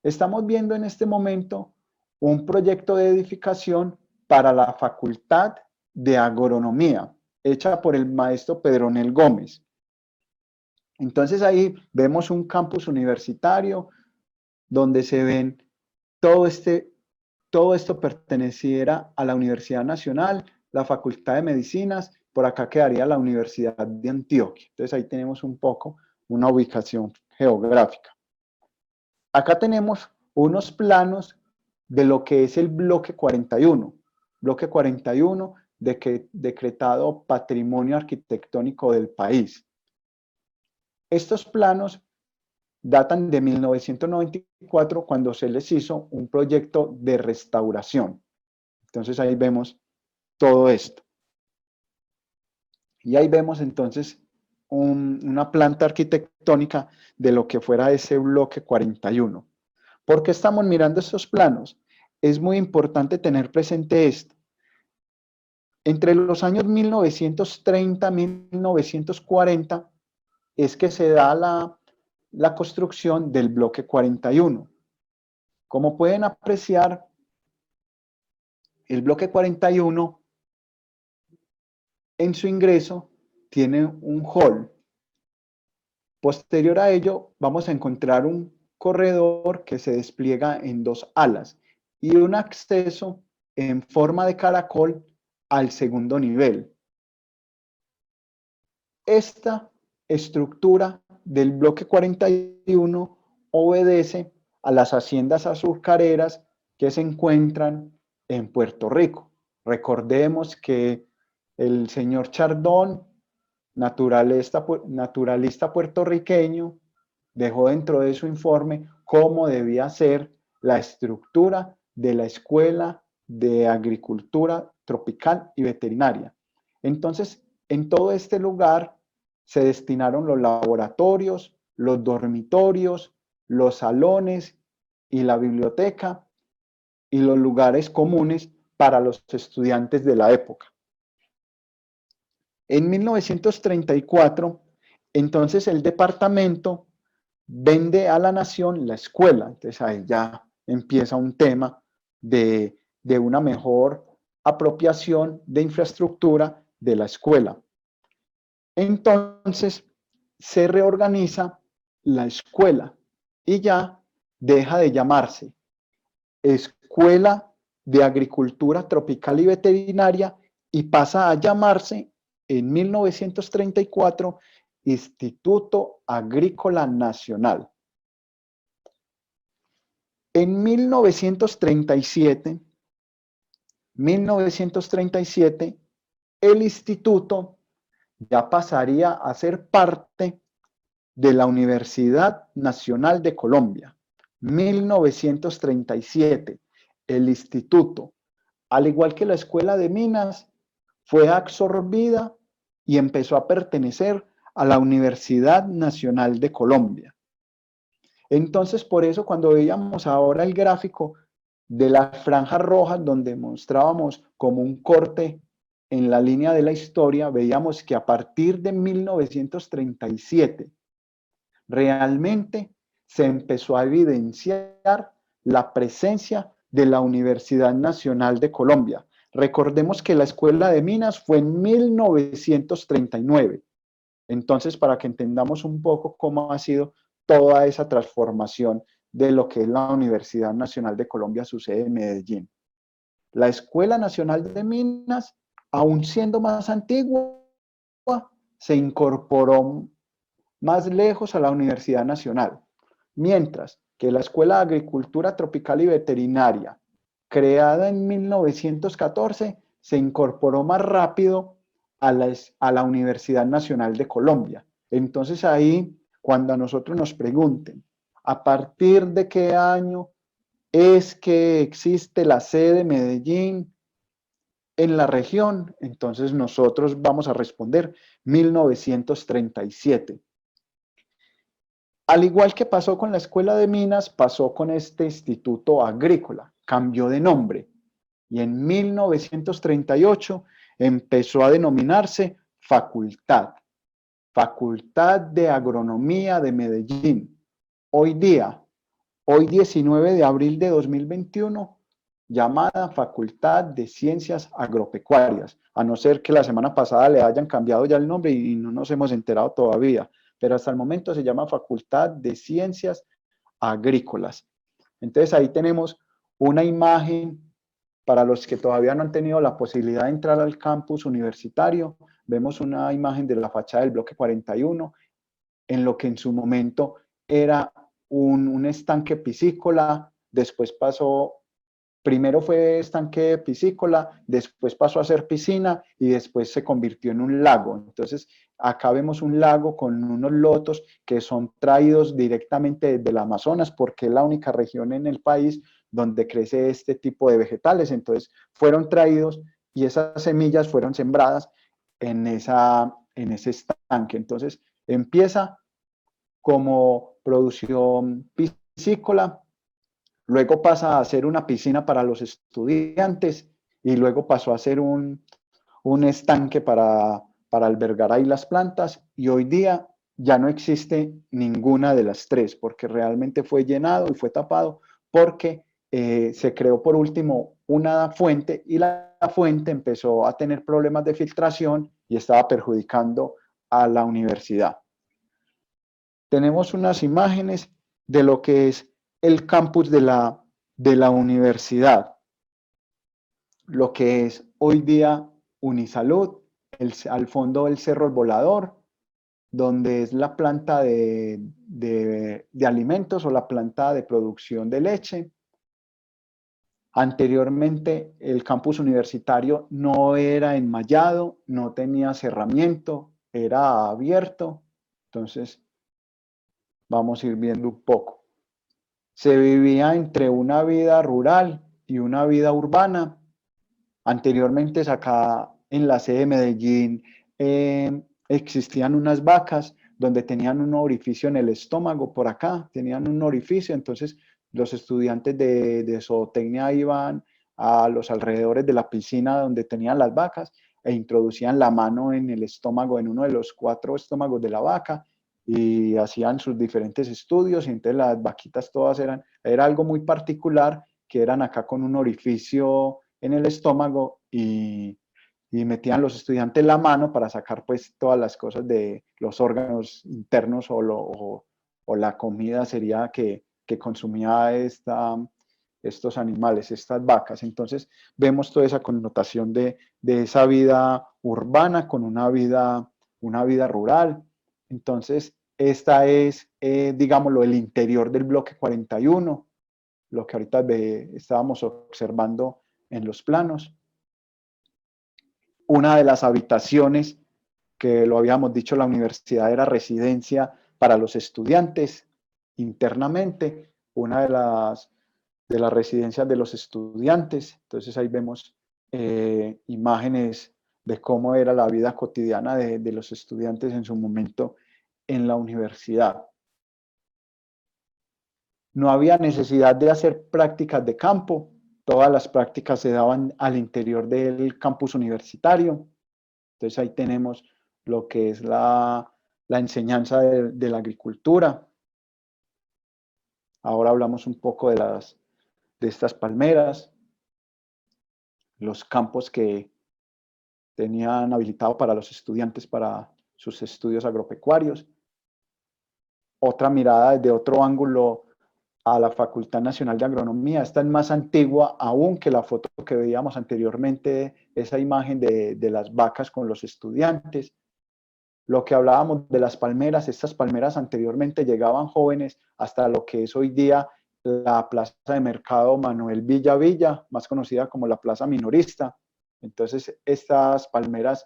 Estamos viendo en este momento un proyecto de edificación para la Facultad de Agronomía, hecha por el maestro Pedronel Gómez. Entonces ahí vemos un campus universitario donde se ven todo esto perteneciera a la Universidad Nacional, la Facultad de Medicinas, por acá quedaría la Universidad de Antioquia. Entonces ahí tenemos un poco una ubicación geográfica. Acá tenemos unos planos de lo que es el bloque 41. Bloque 41 decretado Patrimonio Arquitectónico del país. Estos planos datan de 1994 cuando se les hizo un proyecto de restauración. Entonces ahí vemos todo esto. Y ahí vemos entonces una planta arquitectónica de lo que fuera ese bloque 41. ¿Por qué estamos mirando estos planos? Es muy importante tener presente esto. Entre los años 1930 y 1940 es que se da la construcción del bloque 41. Como pueden apreciar, el bloque 41 en su ingreso tiene un hall. Posterior a ello vamos a encontrar un corredor que se despliega en 2 alas y un acceso en forma de caracol al segundo nivel. Esta estructura del bloque 41 obedece a las haciendas azucareras que se encuentran en Puerto Rico. Recordemos que el señor Chardón, naturalista puertorriqueño, dejó dentro de su informe cómo debía ser la estructura de la Escuela de Agricultura Tropical y Veterinaria. Entonces, en todo este lugar se destinaron los laboratorios, los dormitorios, los salones y la biblioteca y los lugares comunes para los estudiantes de la época. En 1934, entonces el departamento vende a la nación la escuela. Entonces ahí ya empieza un tema de una mejor apropiación de infraestructura de la escuela. Entonces se reorganiza la escuela y ya deja de llamarse Escuela de Agricultura Tropical y Veterinaria y pasa a llamarse en 1934 Instituto Agrícola Nacional. En 1937, el instituto ya pasaría a ser parte de la Universidad Nacional de Colombia. 1937, el instituto, al igual que la Escuela de Minas, fue absorbida y empezó a pertenecer a la Universidad Nacional de Colombia. Entonces, por eso cuando veíamos ahora el gráfico de las franjas rojas, donde mostrábamos como un corte en la línea de la historia, veíamos que a partir de 1937 realmente se empezó a evidenciar la presencia de la Universidad Nacional de Colombia, Recordemos que la Escuela de Minas fue en 1939. Entonces, para que entendamos un poco cómo ha sido toda esa transformación de lo que es la Universidad Nacional de Colombia, su sede en Medellín. La Escuela Nacional de Minas, aún siendo más antigua, se incorporó más lejos a la Universidad Nacional, mientras que la Escuela de Agricultura Tropical y Veterinaria, creada en 1914, se incorporó más rápido a la Universidad Nacional de Colombia. Entonces ahí, cuando a nosotros nos pregunten, ¿a partir de qué año es que existe la sede de Medellín en la región? Entonces nosotros vamos a responder 1937. Al igual que pasó con la Escuela de Minas, pasó con este Instituto Agrícola, cambió de nombre y en 1938 empezó a denominarse Facultad de Agronomía de Medellín. Hoy 19 de abril de 2021, llamada Facultad de Ciencias Agropecuarias, a no ser que la semana pasada le hayan cambiado ya el nombre y no nos hemos enterado todavía, pero hasta el momento se llama Facultad de Ciencias Agrícolas. Entonces ahí tenemos una imagen para los que todavía no han tenido la posibilidad de entrar al campus universitario. Vemos una imagen de la fachada del bloque 41, en lo que en su momento era un estanque piscícola, después pasó, primero fue estanque piscícola, después pasó a ser piscina y después se convirtió en un lago. Entonces, acá vemos un lago con unos lotos que son traídos directamente desde el Amazonas, porque es la única región en el país donde crece este tipo de vegetales. Entonces, fueron traídos y esas semillas fueron sembradas en ese estanque. Entonces, empieza como producción piscícola, luego pasa a ser una piscina para los estudiantes y luego pasó a ser un estanque para albergar ahí las plantas, y hoy día ya no existe ninguna de las tres porque realmente fue llenado y fue tapado porque se creó por último una fuente y la fuente empezó a tener problemas de filtración y estaba perjudicando a la universidad. Tenemos unas imágenes de lo que es el campus de la universidad, lo que es hoy día Unisalud, al fondo el Cerro El Volador, donde es la planta de alimentos o la planta de producción de leche. Anteriormente el campus universitario no era enmallado, no tenía cerramiento, era abierto. Entonces vamos a ir viendo un poco. Se vivía entre una vida rural y una vida urbana. Anteriormente acá en la sede de Medellín existían unas vacas donde tenían un orificio en el estómago, por acá tenían un orificio, entonces los estudiantes de zootecnia iban a los alrededores de la piscina donde tenían las vacas e introducían la mano en el estómago, en uno de los 4 estómagos de la vaca, y hacían sus diferentes estudios, y entonces las vaquitas todas era algo muy particular, que eran acá con un orificio en el estómago y metían los estudiantes la mano para sacar pues todas las cosas de los órganos internos o la comida sería que consumía estos animales, estas vacas. Entonces vemos toda esa connotación de esa vida urbana con una vida rural. Entonces esta es, digámoslo, el interior del bloque 41, lo que ahorita estábamos observando en los planos. Una de las habitaciones, que lo habíamos dicho, la universidad era residencia para los estudiantes internamente, una de las residencias de los estudiantes. Entonces ahí vemos imágenes de cómo era la vida cotidiana de los estudiantes en su momento en la universidad. No había necesidad de hacer prácticas de campo, todas las prácticas se daban al interior del campus universitario. Entonces ahí tenemos lo que es la enseñanza de la agricultura. Ahora hablamos un poco de estas palmeras, los campos que tenían habilitado para los estudiantes para sus estudios agropecuarios. Otra mirada desde otro ángulo a la Facultad Nacional de Agronomía. Esta es más antigua aún que la foto que veíamos anteriormente, esa imagen de las vacas con los estudiantes. Lo que hablábamos de las palmeras, estas palmeras anteriormente llegaban jóvenes hasta lo que es hoy día la plaza de mercado Manuel Villa Villa, más conocida como la plaza minorista. Entonces estas palmeras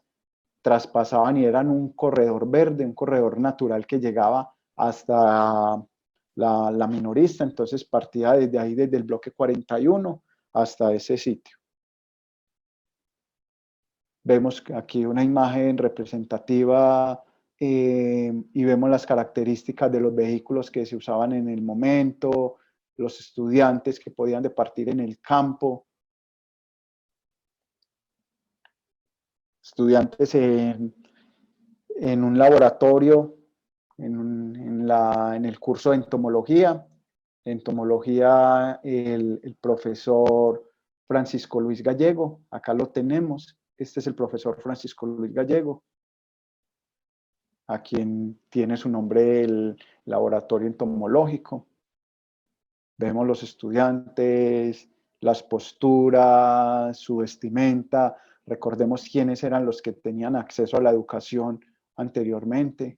traspasaban y eran un corredor verde, un corredor natural que llegaba hasta la minorista, entonces partía desde ahí, desde el bloque 41 hasta ese sitio. Vemos aquí una imagen representativa y vemos las características de los vehículos que se usaban en el momento, los estudiantes que podían departir en el campo, estudiantes en un laboratorio, en el curso de entomología. Entomología, el profesor Francisco Luis Gallego, acá lo tenemos. Este es el profesor Francisco Luis Gallego, a quien tiene su nombre el laboratorio entomológico. Vemos los estudiantes, las posturas, su vestimenta. Recordemos quiénes eran los que tenían acceso a la educación anteriormente.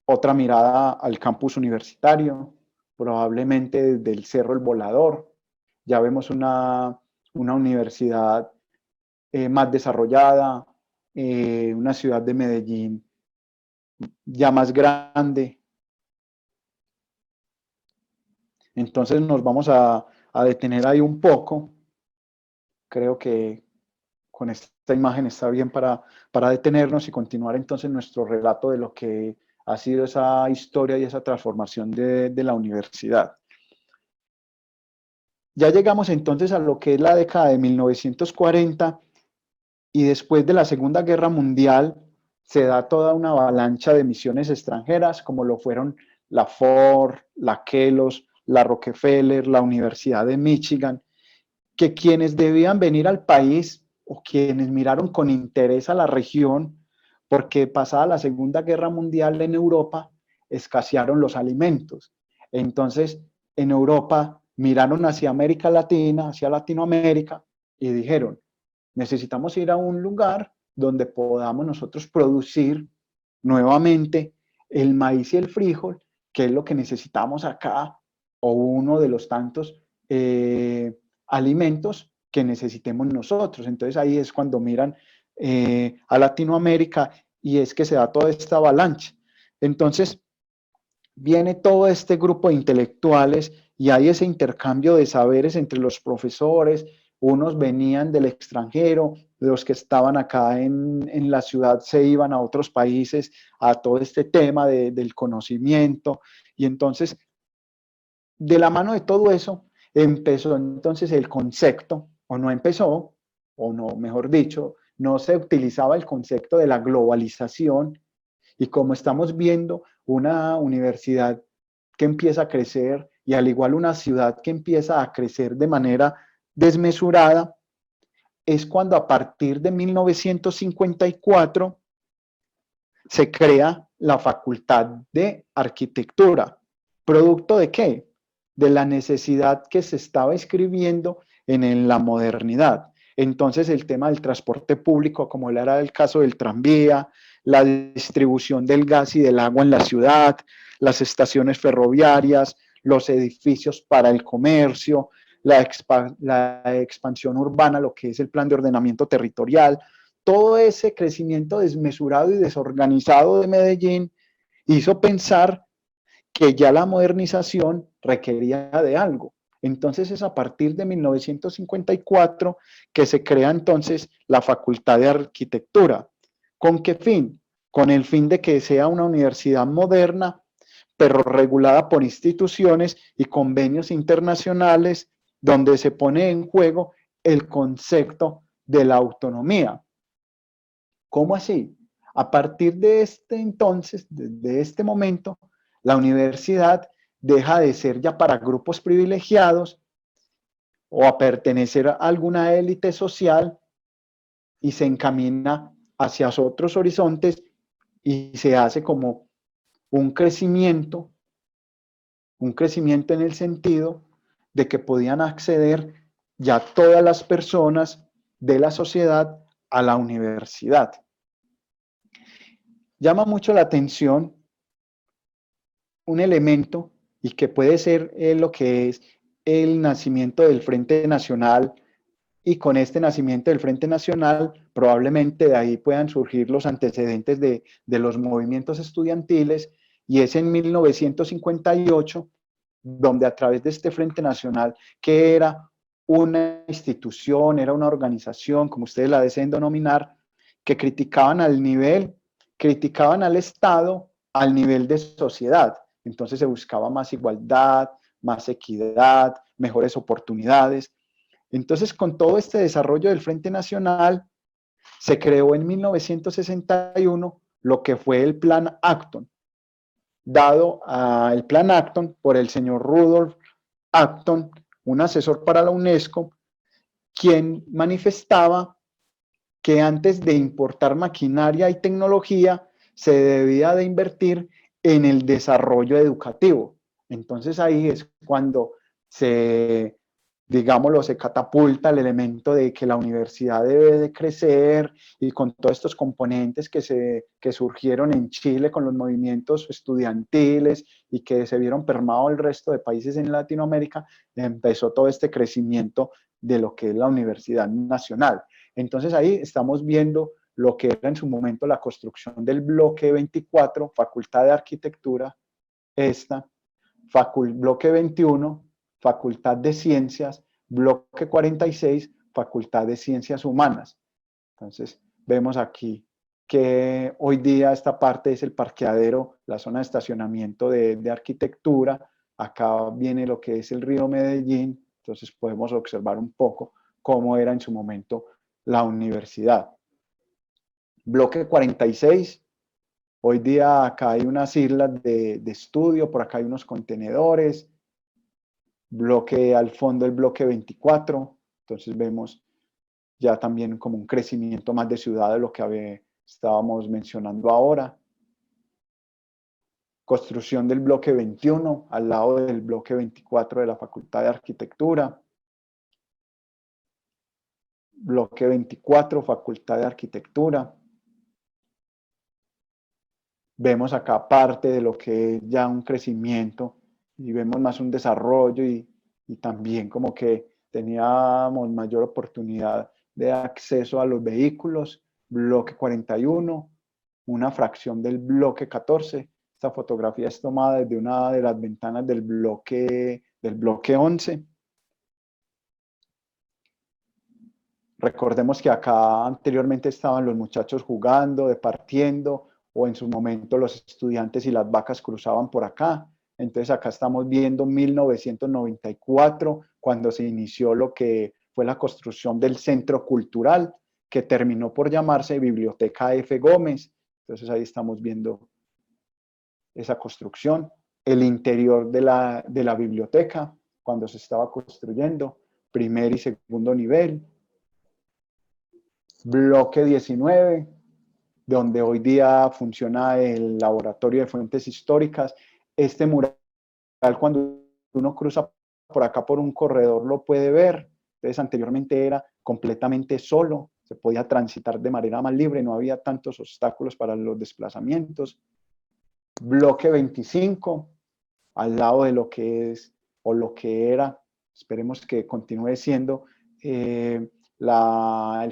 Otra mirada al campus universitario, probablemente desde el Cerro El Volador. Ya vemos una universidad más desarrollada, una ciudad de Medellín ya más grande. Entonces nos vamos a detener ahí un poco. Creo que con esta imagen está bien para detenernos y continuar entonces nuestro relato de lo que ha sido esa historia y esa transformación de la universidad. Ya llegamos entonces a lo que es la década de 1940 y después de la Segunda Guerra Mundial se da toda una avalancha de misiones extranjeras, como lo fueron la Ford, la Kellogg's, la Rockefeller, la Universidad de Michigan, que quienes debían venir al país o quienes miraron con interés a la región, porque pasada la Segunda Guerra Mundial en Europa, escasearon los alimentos. Entonces, en Europa miraron hacia América Latina, hacia Latinoamérica, y dijeron, necesitamos ir a un lugar donde podamos nosotros producir nuevamente el maíz y el frijol, que es lo que necesitamos acá, o uno de los tantos alimentos que necesitemos nosotros. Entonces ahí es cuando miran a Latinoamérica y es que se da toda esta avalancha. Entonces viene todo este grupo de intelectuales y hay ese intercambio de saberes entre los profesores. Unos venían del extranjero, los que estaban acá en la ciudad se iban a otros países a todo este tema del conocimiento. Y entonces, de la mano de todo eso, empezó entonces el concepto, o no empezó, o no, mejor dicho, no se utilizaba el concepto de la globalización. Y como estamos viendo, una universidad que empieza a crecer y al igual una ciudad que empieza a crecer de manera desmesurada, es cuando a partir de 1954 se crea la Facultad de Arquitectura. ¿Producto de qué? De la necesidad que se estaba escribiendo en la modernidad. Entonces el tema del transporte público, como era el caso del tranvía, la distribución del gas y del agua en la ciudad, las estaciones ferroviarias, los edificios para el comercio, la expansión urbana, lo que es el plan de ordenamiento territorial, todo ese crecimiento desmesurado y desorganizado de Medellín hizo pensar que ya la modernización requería de algo. Entonces es a partir de 1954 que se crea entonces la Facultad de Arquitectura. ¿Con qué fin? Con el fin de que sea una universidad moderna, pero regulada por instituciones y convenios internacionales donde se pone en juego el concepto de la autonomía. ¿Cómo así? A partir de este entonces, de este momento, la universidad deja de ser ya para grupos privilegiados o a pertenecer a alguna élite social y se encamina hacia otros horizontes y se hace como un crecimiento en el sentido de que podían acceder ya todas las personas de la sociedad a la universidad. Llama mucho la atención un elemento y que puede ser lo que es el nacimiento del Frente Nacional, y con este nacimiento del Frente Nacional probablemente de ahí puedan surgir los antecedentes de los movimientos estudiantiles, y es en 1958 donde a través de este Frente Nacional, que era una institución, era una organización, como ustedes la deseen denominar, que criticaban al Estado al nivel de sociedad. Entonces se buscaba más igualdad, más equidad, mejores oportunidades. Entonces, con todo este desarrollo del Frente Nacional, se creó en 1961 lo que fue el Plan Acton, dado el Plan Acton por el señor Rudolf Acton, un asesor para la UNESCO, quien manifestaba que antes de importar maquinaria y tecnología, se debía de invertir en el desarrollo educativo. Entonces ahí es cuando se catapulta el elemento de que la universidad debe de crecer, y con todos estos componentes que surgieron en Chile con los movimientos estudiantiles y que se vieron permeados el resto de países en Latinoamérica, empezó todo este crecimiento de lo que es la Universidad Nacional. Entonces ahí estamos viendo lo que era en su momento la construcción del bloque 24, Facultad de Arquitectura, bloque 21, Facultad de Ciencias, bloque 46, Facultad de Ciencias Humanas. Entonces vemos aquí que hoy día esta parte es el parqueadero, la zona de estacionamiento de arquitectura. Acá viene lo que es el río Medellín, entonces podemos observar un poco cómo era en su momento la universidad. Bloque 46, hoy día acá hay unas islas de estudio, por acá hay unos contenedores. Bloque al fondo, el bloque 24, entonces vemos ya también como un crecimiento más de ciudad de lo que estábamos mencionando ahora. Construcción del bloque 21 al lado del bloque 24 de la Facultad de Arquitectura. Bloque 24, Facultad de Arquitectura. Vemos acá parte de lo que es ya un crecimiento, y vemos más un desarrollo, y también como que teníamos mayor oportunidad de acceso a los vehículos. Bloque 41, una fracción del bloque 14. Esta fotografía es tomada desde una de las ventanas del bloque 11. Recordemos que acá anteriormente estaban los muchachos jugando, departiendo, o en su momento los estudiantes y las vacas cruzaban por acá. Entonces acá estamos viendo 1994, cuando se inició lo que fue la construcción del Centro Cultural, que terminó por llamarse Biblioteca F. Gómez. Entonces ahí estamos viendo esa construcción. El interior de la biblioteca, cuando se estaba construyendo, primer y segundo nivel. Bloque 19, donde hoy día funciona el Laboratorio de Fuentes Históricas. Este mural, cuando uno cruza por acá por un corredor, lo puede ver. Entonces anteriormente era completamente solo, se podía transitar de manera más libre, no había tantos obstáculos para los desplazamientos. Bloque 25, al lado de lo que es o lo que era, esperemos que continúe siendo, el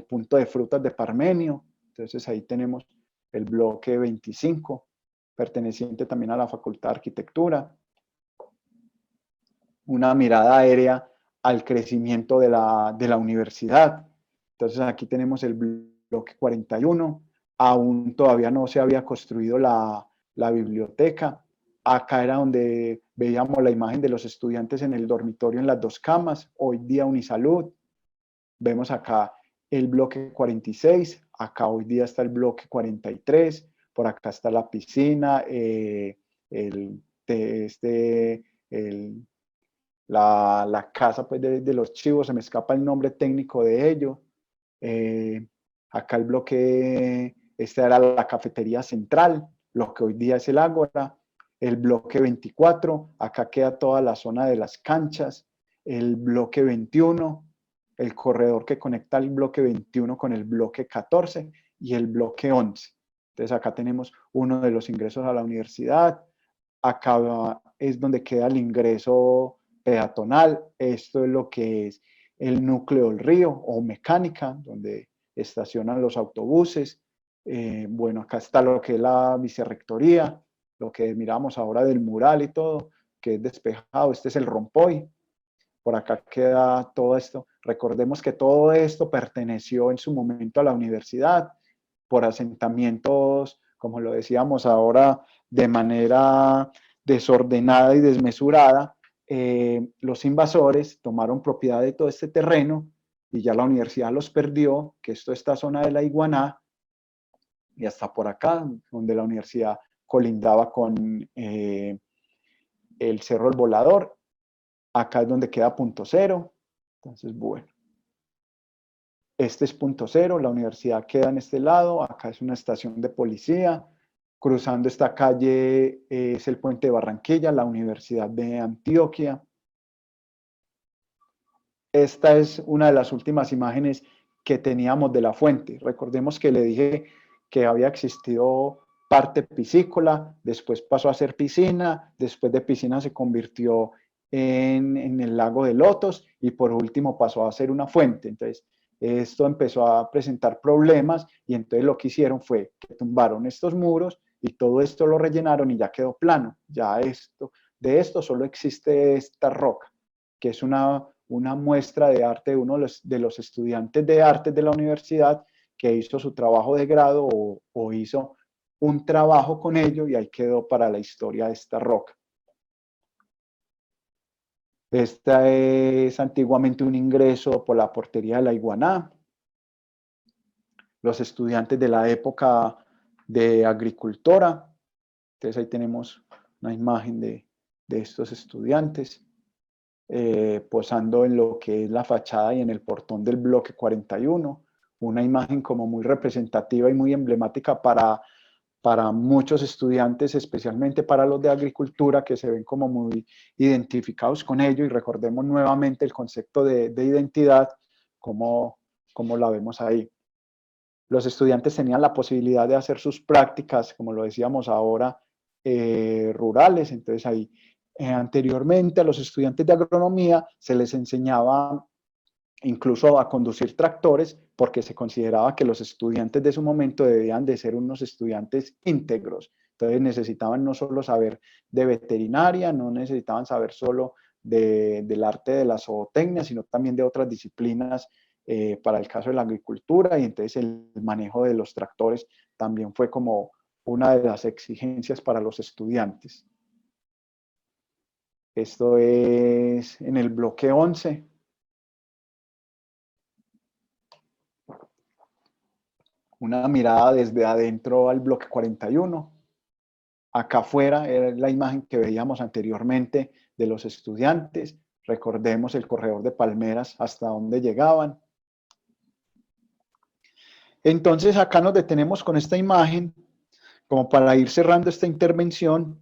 punto de frutas de Parmenio. Entonces ahí tenemos el bloque 25, perteneciente también a la Facultad de Arquitectura. Una mirada aérea al crecimiento de la universidad. Entonces aquí tenemos el bloque 41, aún todavía no se había construido la biblioteca. Acá era donde veíamos la imagen de los estudiantes en el dormitorio en las dos camas, hoy día Unisalud. Vemos acá el bloque 46, acá hoy día está el bloque 43, por acá está la piscina, la casa pues, de los chivos, se me escapa el nombre técnico de ello. Acá el bloque, esta era la cafetería central, lo que hoy día es el Ágora. El bloque 24, acá queda toda la zona de las canchas. El bloque 21, el corredor que conecta el bloque 21 con el bloque 14 y el bloque 11. Entonces acá tenemos uno de los ingresos a la universidad. Acá es donde queda el ingreso peatonal. Esto es lo que es el núcleo del río o mecánica, donde estacionan los autobuses. Bueno, acá está lo que es la vicerrectoría, lo que miramos ahora del mural y todo, que es despejado. Este es el rompoy. Por acá queda todo esto. Recordemos que todo esto perteneció en su momento a la universidad por asentamientos, como lo decíamos ahora, de manera desordenada y desmesurada. Los invasores tomaron propiedad de todo este terreno y ya la universidad los perdió, que esto es esta zona de la Iguaná, y hasta por acá, donde la universidad colindaba con el Cerro El Volador. Acá es donde queda Punto Cero. Entonces, bueno. Este es Punto Cero, la universidad queda en este lado. Acá es una estación de policía. Cruzando esta calle es el puente de Barranquilla, la Universidad de Antioquia. Esta es una de las últimas imágenes que teníamos de la fuente. Recordemos que le dije que había existido parte piscícola, después pasó a ser piscina, después de piscina se convirtió en el lago de Lotos y por último pasó a ser una fuente. Entonces, esto empezó a presentar problemas y entonces lo que hicieron fue que tumbaron estos muros y todo esto lo rellenaron y ya quedó plano. Ya de esto solo existe esta roca, que es una muestra de arte de uno de los estudiantes de arte de la universidad que hizo su trabajo de grado o hizo un trabajo con ello y ahí quedó para la historia de esta roca. Esta es antiguamente un ingreso por la portería de la Iguaná. Los estudiantes de la época de agricultora. Entonces ahí tenemos una imagen de estos estudiantes posando en lo que es la fachada y en el portón del bloque 41. Una imagen como muy representativa y muy emblemática para muchos estudiantes, especialmente para los de agricultura, que se ven como muy identificados con ello. Y recordemos nuevamente el concepto de identidad, como la vemos ahí. Los estudiantes tenían la posibilidad de hacer sus prácticas, como lo decíamos ahora, rurales. Entonces ahí, anteriormente a los estudiantes de agronomía se les enseñaba incluso a conducir tractores, porque se consideraba que los estudiantes de su momento debían de ser unos estudiantes íntegros. Entonces necesitaban no solo saber de veterinaria, no necesitaban saber solo del arte de la zootecnia, sino también de otras disciplinas para el caso de la agricultura, y entonces el manejo de los tractores también fue como una de las exigencias para los estudiantes. Esto es en el bloque 11. Una mirada desde adentro al bloque 41. Acá afuera era la imagen que veíamos anteriormente de los estudiantes. Recordemos el corredor de palmeras hasta donde llegaban. Entonces acá nos detenemos con esta imagen como para ir cerrando esta intervención.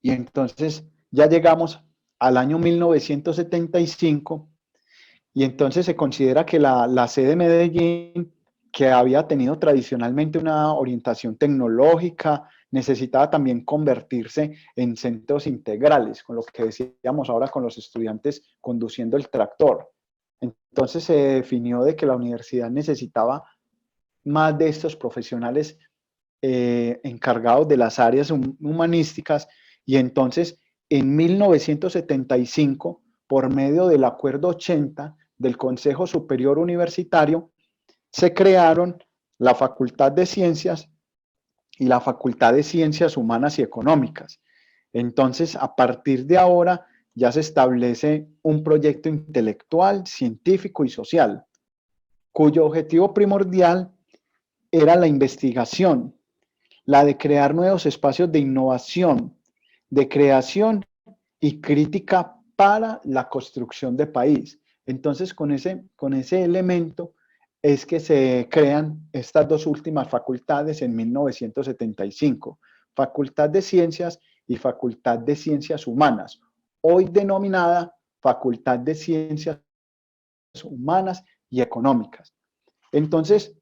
Y entonces ya llegamos al año 1975 y entonces se considera que la sede de Medellín, que había tenido tradicionalmente una orientación tecnológica, necesitaba también convertirse en centros integrales, con lo que decíamos ahora con los estudiantes conduciendo el tractor. Entonces se definió de que la universidad necesitaba más de estos profesionales encargados de las áreas humanísticas, y entonces en 1975, por medio del Acuerdo 80 del Consejo Superior Universitario, se crearon la Facultad de Ciencias y la Facultad de Ciencias Humanas y Económicas. Entonces, a partir de ahora, ya se establece un proyecto intelectual, científico y social, cuyo objetivo primordial era la investigación, la de crear nuevos espacios de innovación, de creación y crítica para la construcción de país. Entonces, con ese elemento es que se crean estas dos últimas facultades en 1975, Facultad de Ciencias y Facultad de Ciencias Humanas, hoy denominada Facultad de Ciencias Humanas y Económicas. Entonces,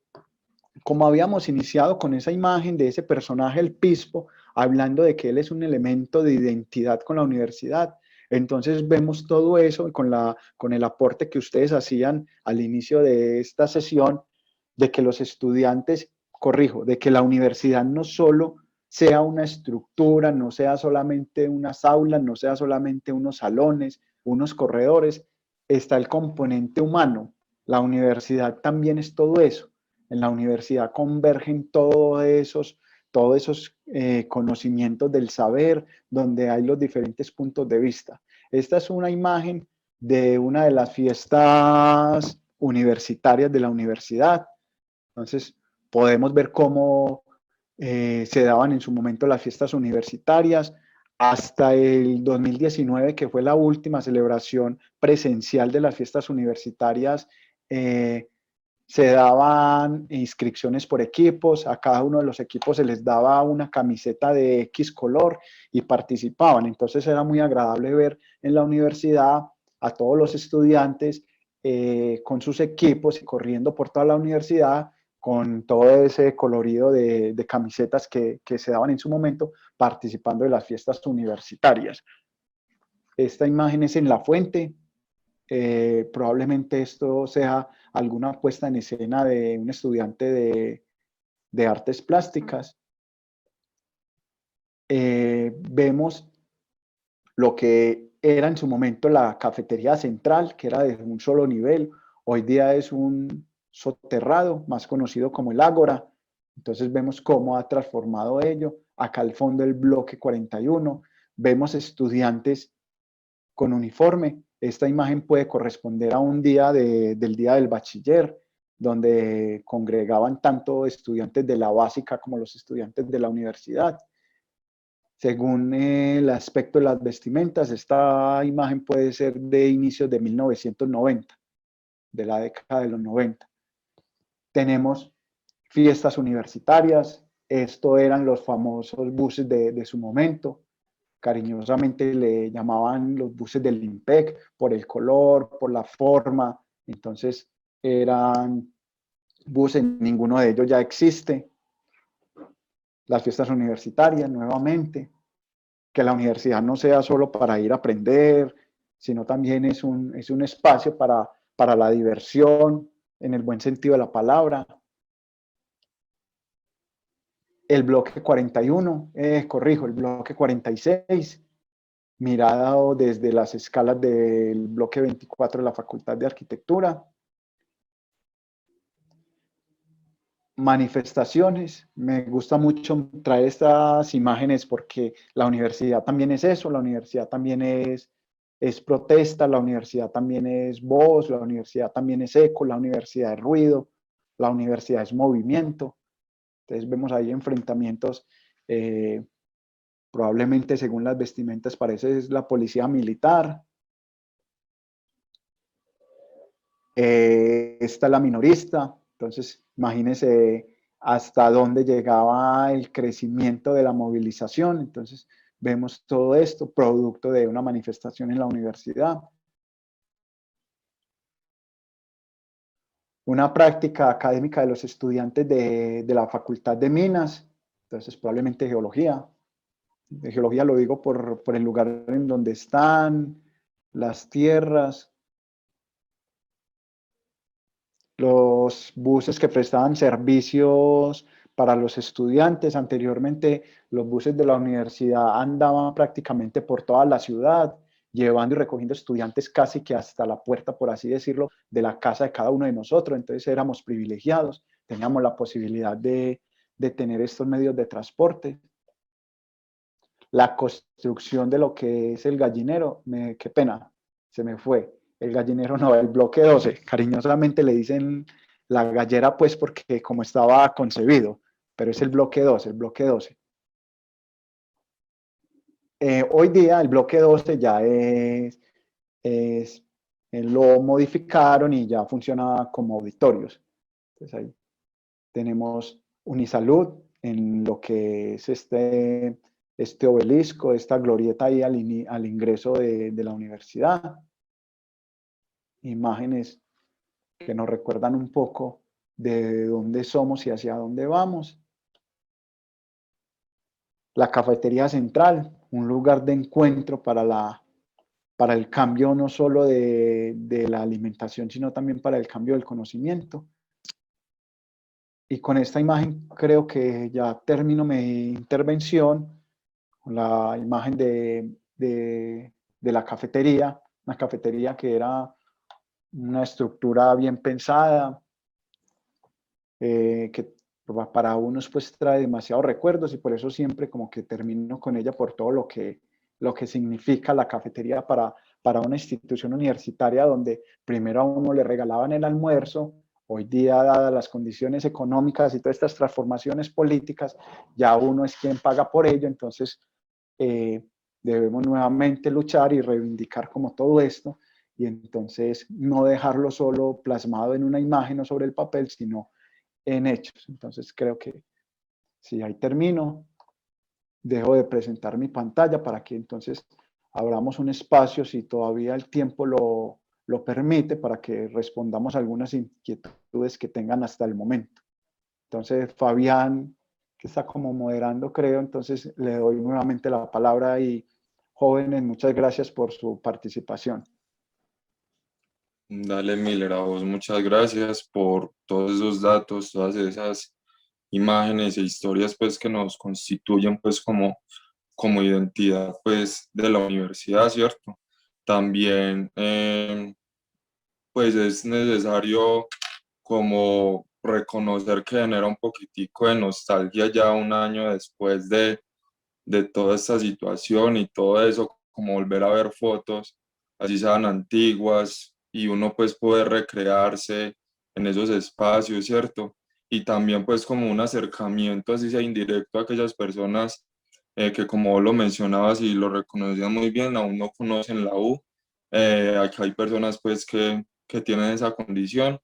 como habíamos iniciado con esa imagen de ese personaje, el Pispo, hablando de que él es un elemento de identidad con la universidad, entonces vemos todo eso con el aporte que ustedes hacían al inicio de esta sesión, de que los estudiantes, corrijo, de que la universidad no solo sea una estructura, no sea solamente unas aulas, no sea solamente unos salones, unos corredores, está el componente humano. La universidad también es todo eso. En la universidad convergen todos esos conocimientos del saber, donde hay los diferentes puntos de vista. Esta es una imagen de una de las fiestas universitarias de la universidad. Entonces, podemos ver cómo se daban en su momento las fiestas universitarias, hasta el 2019, que fue la última celebración presencial de las fiestas universitarias. Se daban inscripciones por equipos, a cada uno de los equipos se les daba una camiseta de X color y participaban. Entonces era muy agradable ver en la universidad a todos los estudiantes con sus equipos y corriendo por toda la universidad con todo ese colorido de camisetas que se daban en su momento, participando de las fiestas universitarias. Esta imagen es en La Fuente. Probablemente esto sea alguna puesta en escena de un estudiante de artes plásticas. Vemos lo que era en su momento la cafetería central, que era de un solo nivel. Hoy día es un soterrado, más conocido como el Ágora. Entonces vemos cómo ha transformado ello. Acá al fondo el bloque 41. Vemos estudiantes con uniforme. Esta imagen puede corresponder a un día del día del bachiller, donde congregaban tanto estudiantes de la básica como los estudiantes de la universidad. Según el aspecto de las vestimentas, esta imagen puede ser de inicios de 1990, de la década de los 90. Tenemos fiestas universitarias. Esto eran los famosos buses de su momento. Cariñosamente le llamaban los buses del IMPEC por el color, por la forma. Entonces eran buses, ninguno de ellos ya existe. Las fiestas universitarias, nuevamente, que la universidad no sea solo para ir a aprender, sino también es un espacio para la diversión, en el buen sentido de la palabra. El bloque 41, corrijo, el bloque 46, mirado desde las escalas del bloque 24 de la Facultad de Arquitectura. Manifestaciones, me gusta mucho traer estas imágenes porque la universidad también es eso, la universidad también es protesta, la universidad también es voz, la universidad también es eco, la universidad es ruido, la universidad es movimiento. Entonces vemos ahí enfrentamientos, probablemente según las vestimentas parece es la policía militar. Esta es la minorista, entonces imagínense hasta dónde llegaba el crecimiento de la movilización. Entonces vemos todo esto producto de una manifestación en la universidad. Una práctica académica de los estudiantes de la Facultad de Minas, entonces probablemente geología. De geología lo digo por el lugar en donde están, las tierras, los buses que prestaban servicios para los estudiantes. Anteriormente los buses de la universidad andaban prácticamente por toda la ciudad, llevando y recogiendo estudiantes casi que hasta la puerta, por así decirlo, de la casa de cada uno de nosotros. Entonces éramos privilegiados, teníamos la posibilidad de tener estos medios de transporte. La construcción de lo que es el gallinero, qué pena, se me fue. El gallinero no, el bloque 12, cariñosamente le dicen la gallera pues porque como estaba concebido, pero es el bloque 12, el bloque 12. Hoy día el bloque 12 ya es es, lo modificaron y ya funciona como auditorios. Entonces ahí tenemos Unisalud en lo que es este obelisco, esta glorieta ahí al ingreso de la universidad. Imágenes que nos recuerdan un poco de dónde somos y hacia dónde vamos. La cafetería central, un lugar de encuentro para el cambio no solo de la alimentación, sino también para el cambio del conocimiento. Y con esta imagen creo que ya termino mi intervención, con la imagen de la cafetería, una cafetería que era una estructura bien pensada, que para unos pues trae demasiados recuerdos y por eso siempre como que termino con ella por todo lo que significa la cafetería para una institución universitaria donde primero a uno le regalaban el almuerzo. Hoy día, dadas las condiciones económicas y todas estas transformaciones políticas, ya uno es quien paga por ello, entonces debemos nuevamente luchar y reivindicar como todo esto, y entonces no dejarlo solo plasmado en una imagen o sobre el papel, sino en hechos. Entonces creo que si ahí termino, dejo de presentar mi pantalla para que entonces abramos un espacio, si todavía el tiempo lo permite, para que respondamos algunas inquietudes que tengan hasta el momento. Entonces, Fabián, que está como moderando, creo, entonces le doy nuevamente la palabra y jóvenes, muchas gracias por su participación. Dale, Miller, a vos muchas gracias por todos esos datos, todas esas imágenes e historias pues que nos constituyen pues como identidad pues de la universidad, ¿cierto? También pues es necesario como reconocer que genera un poquitico de nostalgia ya un año después de toda esta situación y todo eso, como volver a ver fotos, así sean antiguas, y uno pues poder recrearse en esos espacios, ¿cierto? Y también pues como un acercamiento, así sea indirecto, a aquellas personas que como vos lo mencionabas y lo reconocías muy bien, aún no conocen la U. Aquí hay personas pues que tienen esa condición,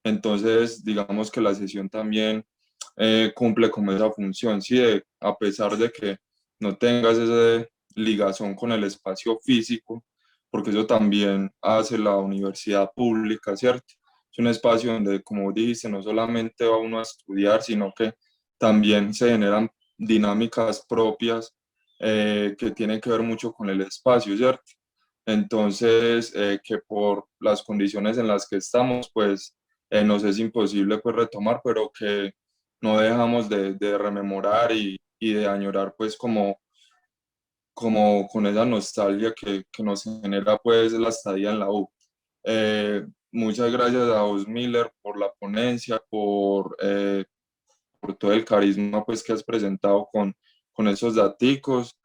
entonces digamos que la sesión también cumple como esa función, ¿sí? A pesar de que no tengas esa ligazón con el espacio físico, porque eso también hace la universidad pública, ¿cierto? Es un espacio donde, como dijiste, no solamente va uno a estudiar, sino que también se generan dinámicas propias que tienen que ver mucho con el espacio, ¿cierto? Entonces, que por las condiciones en las que estamos, pues nos es imposible pues retomar, pero que no dejamos de rememorar y de añorar pues como con esa nostalgia que nos genera pues la estadía en la U. Muchas gracias a vos, Miller, por la ponencia, por todo el carisma pues que has presentado con esos daticos,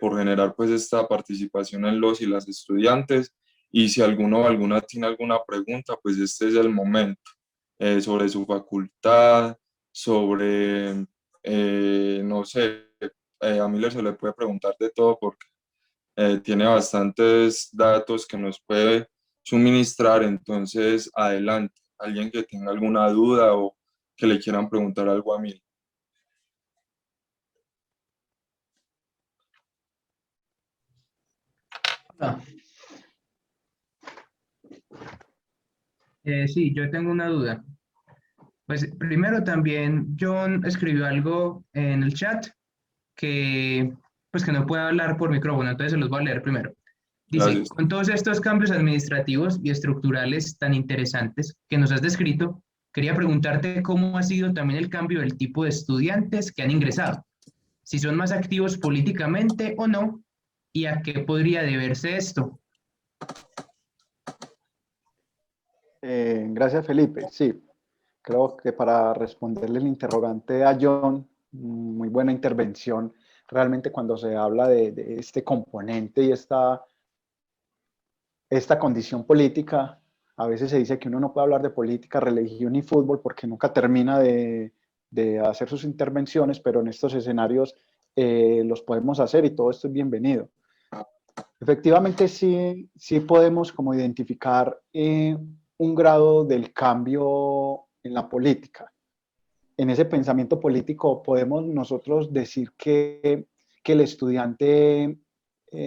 por generar pues esta participación en los y las estudiantes. Y si alguno o alguna tiene alguna pregunta, pues este es el momento, sobre su facultad, sobre, no sé, a Miller se le puede preguntar de todo porque tiene bastantes datos que nos puede suministrar. Entonces, adelante, alguien que tenga alguna duda o que le quieran preguntar algo a mí. Ah, sí, yo tengo una duda. Pues primero también John escribió algo en el chat que pues que no puede hablar por micrófono, entonces se los voy a leer primero. Dice, Gracias. con todos estos cambios administrativos y estructurales tan interesantes que nos has descrito, quería preguntarte cómo ha sido también el cambio del tipo de estudiantes que han ingresado, si son más activos políticamente o no, y a qué podría deberse esto. Gracias, Felipe. Sí, creo que para responderle el interrogante a John, muy buena intervención. Realmente cuando se habla de este componente y esta condición política, a veces se dice que uno no puede hablar de política, religión y fútbol porque nunca termina de hacer sus intervenciones, pero en estos escenarios los podemos hacer y todo esto es bienvenido. Efectivamente, sí, sí podemos como identificar un grado del cambio en la política. En ese pensamiento político podemos nosotros decir que el estudiante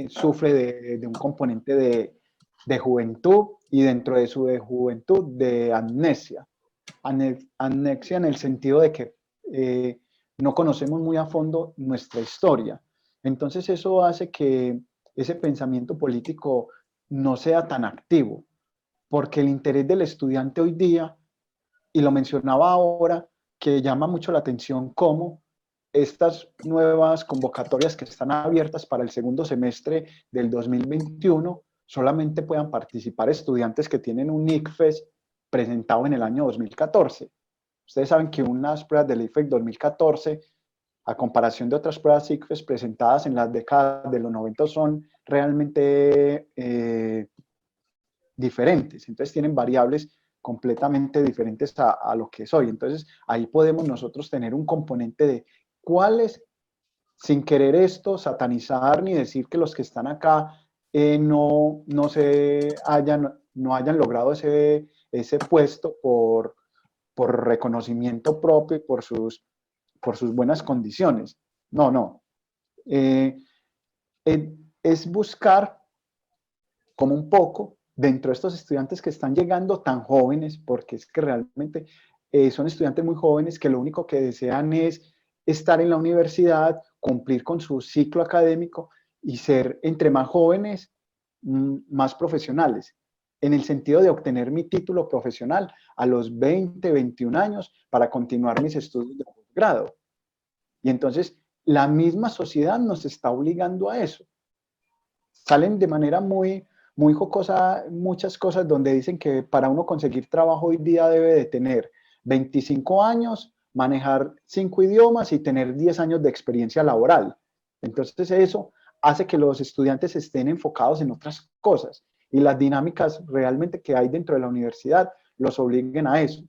sufre de un componente de juventud y dentro de su de juventud de amnesia. Amnesia en el sentido de que no conocemos muy a fondo nuestra historia. Entonces eso hace que ese pensamiento político no sea tan activo, porque el interés del estudiante hoy día, y lo mencionaba ahora, que llama mucho la atención cómo estas nuevas convocatorias que están abiertas para el segundo semestre del 2021 solamente puedan participar estudiantes que tienen un ICFES presentado en el año 2014. Ustedes saben que unas pruebas del ICFES 2014, a comparación de otras pruebas ICFES presentadas en las décadas de los 90, son realmente diferentes. Entonces tienen variables completamente diferentes a lo que es hoy. Entonces ahí podemos nosotros tener un componente de cuáles, sin querer esto, satanizar ni decir que los que están acá no hayan logrado ese puesto por reconocimiento propio y por sus buenas condiciones. No, no. Es buscar como un poco dentro de estos estudiantes que están llegando tan jóvenes, porque es que realmente son estudiantes muy jóvenes que lo único que desean es estar en la universidad, cumplir con su ciclo académico y ser entre más jóvenes, más profesionales, en el sentido de obtener mi título profesional a los 20, 21 años para continuar mis estudios de posgrado. Y entonces la misma sociedad nos está obligando a eso. Salen de manera muy jocosa muchas cosas donde dicen que para uno conseguir trabajo hoy día debe de tener 25 años, manejar 5 idiomas y tener 10 años de experiencia laboral. Entonces eso hace que los estudiantes estén enfocados en otras cosas y las dinámicas realmente que hay dentro de la universidad los obliguen a eso,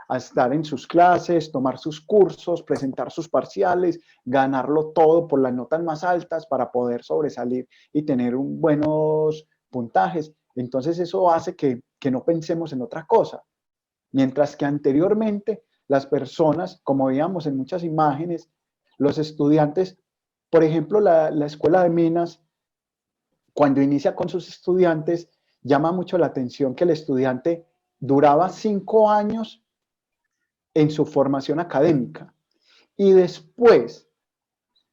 a estar en sus clases, tomar sus cursos, presentar sus parciales, ganarlo todo por las notas más altas para poder sobresalir y tener buenos puntajes. Entonces eso hace que no pensemos en otra cosa. Mientras que anteriormente las personas, como veíamos en muchas imágenes, los estudiantes, por ejemplo, la Escuela de Minas, cuando inicia con sus estudiantes, llama mucho la atención que el estudiante duraba 5 años en su formación académica y después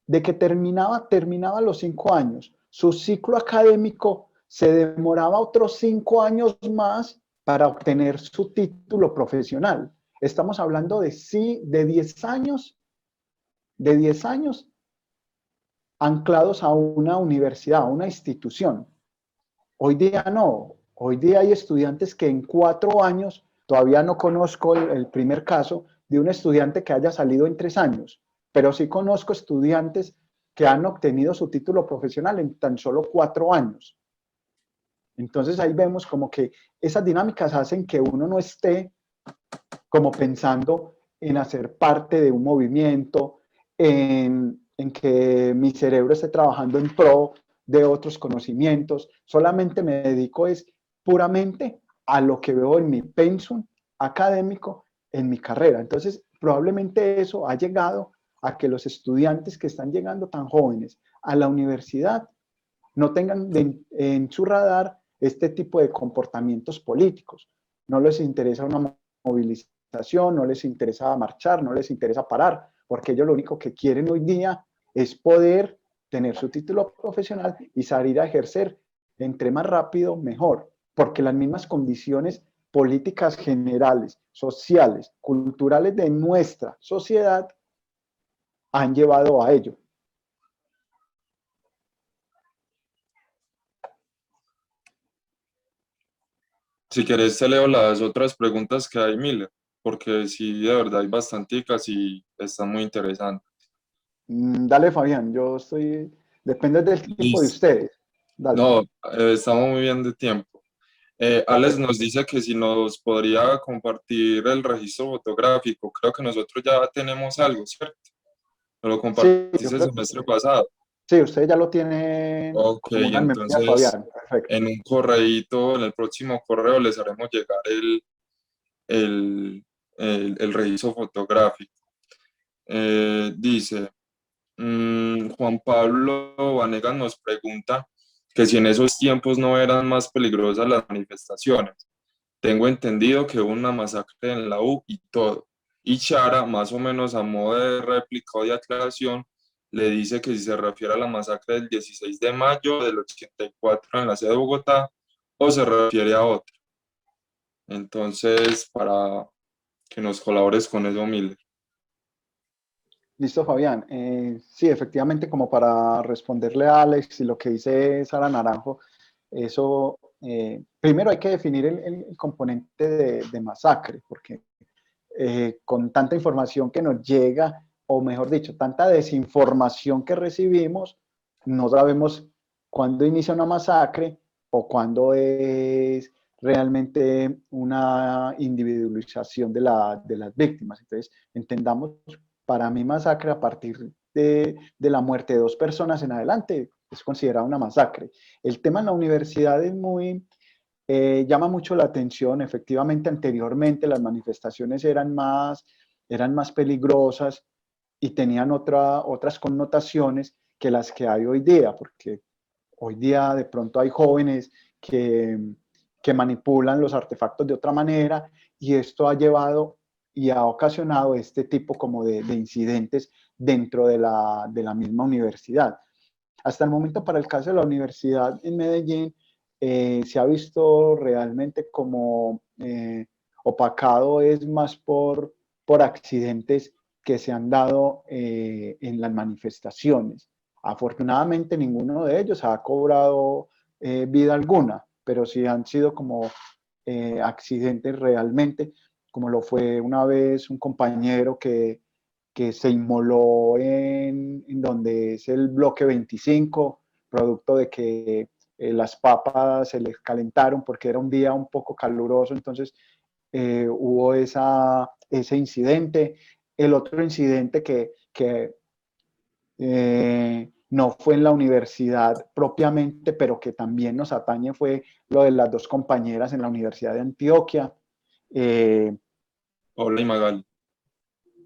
de que terminaba los 5 años, su ciclo académico se demoraba otros 5 años más para obtener su título profesional. Estamos hablando de 10 años, anclados a una universidad, a una institución. Hoy día no, hoy día hay estudiantes que en 4 años, todavía no conozco el primer caso de un estudiante que haya salido en 3 años, pero sí conozco estudiantes que han obtenido su título profesional en tan solo 4 años. Entonces ahí vemos como que esas dinámicas hacen que uno no esté como pensando en hacer parte de un movimiento, en que mi cerebro esté trabajando en pro de otros conocimientos, solamente me dedico es puramente a lo que veo en mi pensum académico, en mi carrera. Entonces, probablemente eso ha llegado a que los estudiantes que están llegando tan jóvenes a la universidad no tengan en su radar este tipo de comportamientos políticos. No les interesa una movilización, no les interesa marchar, no les interesa parar, porque ellos lo único que quieren hoy día es poder tener su título profesional y salir a ejercer entre más rápido, mejor, porque las mismas condiciones políticas generales, sociales, culturales de nuestra sociedad han llevado a ello. Si querés te leo las otras preguntas que hay, Miller, porque sí, de verdad hay bastanticas y están muy interesantes. Dale, Fabián, depende del tiempo de Listo. ustedes. Dale. No, estamos muy bien de tiempo. Alex nos dice que si nos podría compartir el registro fotográfico. Creo que nosotros ya tenemos algo, ¿cierto? Nos lo Sí, compartiste yo el creo, semestre pasado. Sí, ustedes ya lo tienen Ok, como una memoria, entonces Fabián. Perfecto. en un correíto, en el próximo correo les haremos llegar el, el registro fotográfico. Dice, Juan Pablo Vanegas nos pregunta que si en esos tiempos no eran más peligrosas las manifestaciones. Tengo entendido que hubo una masacre en la U y todo. Y Chara, más o menos a modo de réplica o de aclaración, le dice que si se refiere a la masacre del 16 de mayo del 84 en la ciudad de Bogotá o se refiere a otra. Entonces, para que nos colabores con eso, Miller. Listo, Fabián. Sí, efectivamente, como para responderle a Alex y lo que dice Sara Naranjo, eso, primero hay que definir el componente de masacre, porque con tanta información que nos llega, o mejor dicho, tanta desinformación que recibimos, no sabemos cuándo inicia una masacre o cuándo es realmente una individualización de las víctimas. Entonces, entendamos, para mí masacre a partir de la muerte de 2 personas en adelante es considerada una masacre. El tema en la universidad es muy, llama mucho la atención. Efectivamente, anteriormente las manifestaciones eran más peligrosas y tenían otras connotaciones que las que hay hoy día, porque hoy día de pronto hay jóvenes que manipulan los artefactos de otra manera y esto ha llevado y ha ocasionado este tipo como de incidentes dentro de la misma universidad. Hasta el momento, para el caso de la universidad en Medellín, se ha visto realmente como opacado es más por accidentes que se han dado en las manifestaciones. Afortunadamente, ninguno de ellos ha cobrado vida alguna, pero sí han sido como accidentes realmente, como lo fue una vez un compañero que se inmoló en donde es el bloque 25, producto de que las papas se les calentaron porque era un día un poco caluroso, entonces hubo ese incidente. El otro incidente que no fue en la universidad propiamente, pero que también nos atañe, fue lo de las 2 compañeras en la Universidad de Antioquia. Eh, Hola, y Magali.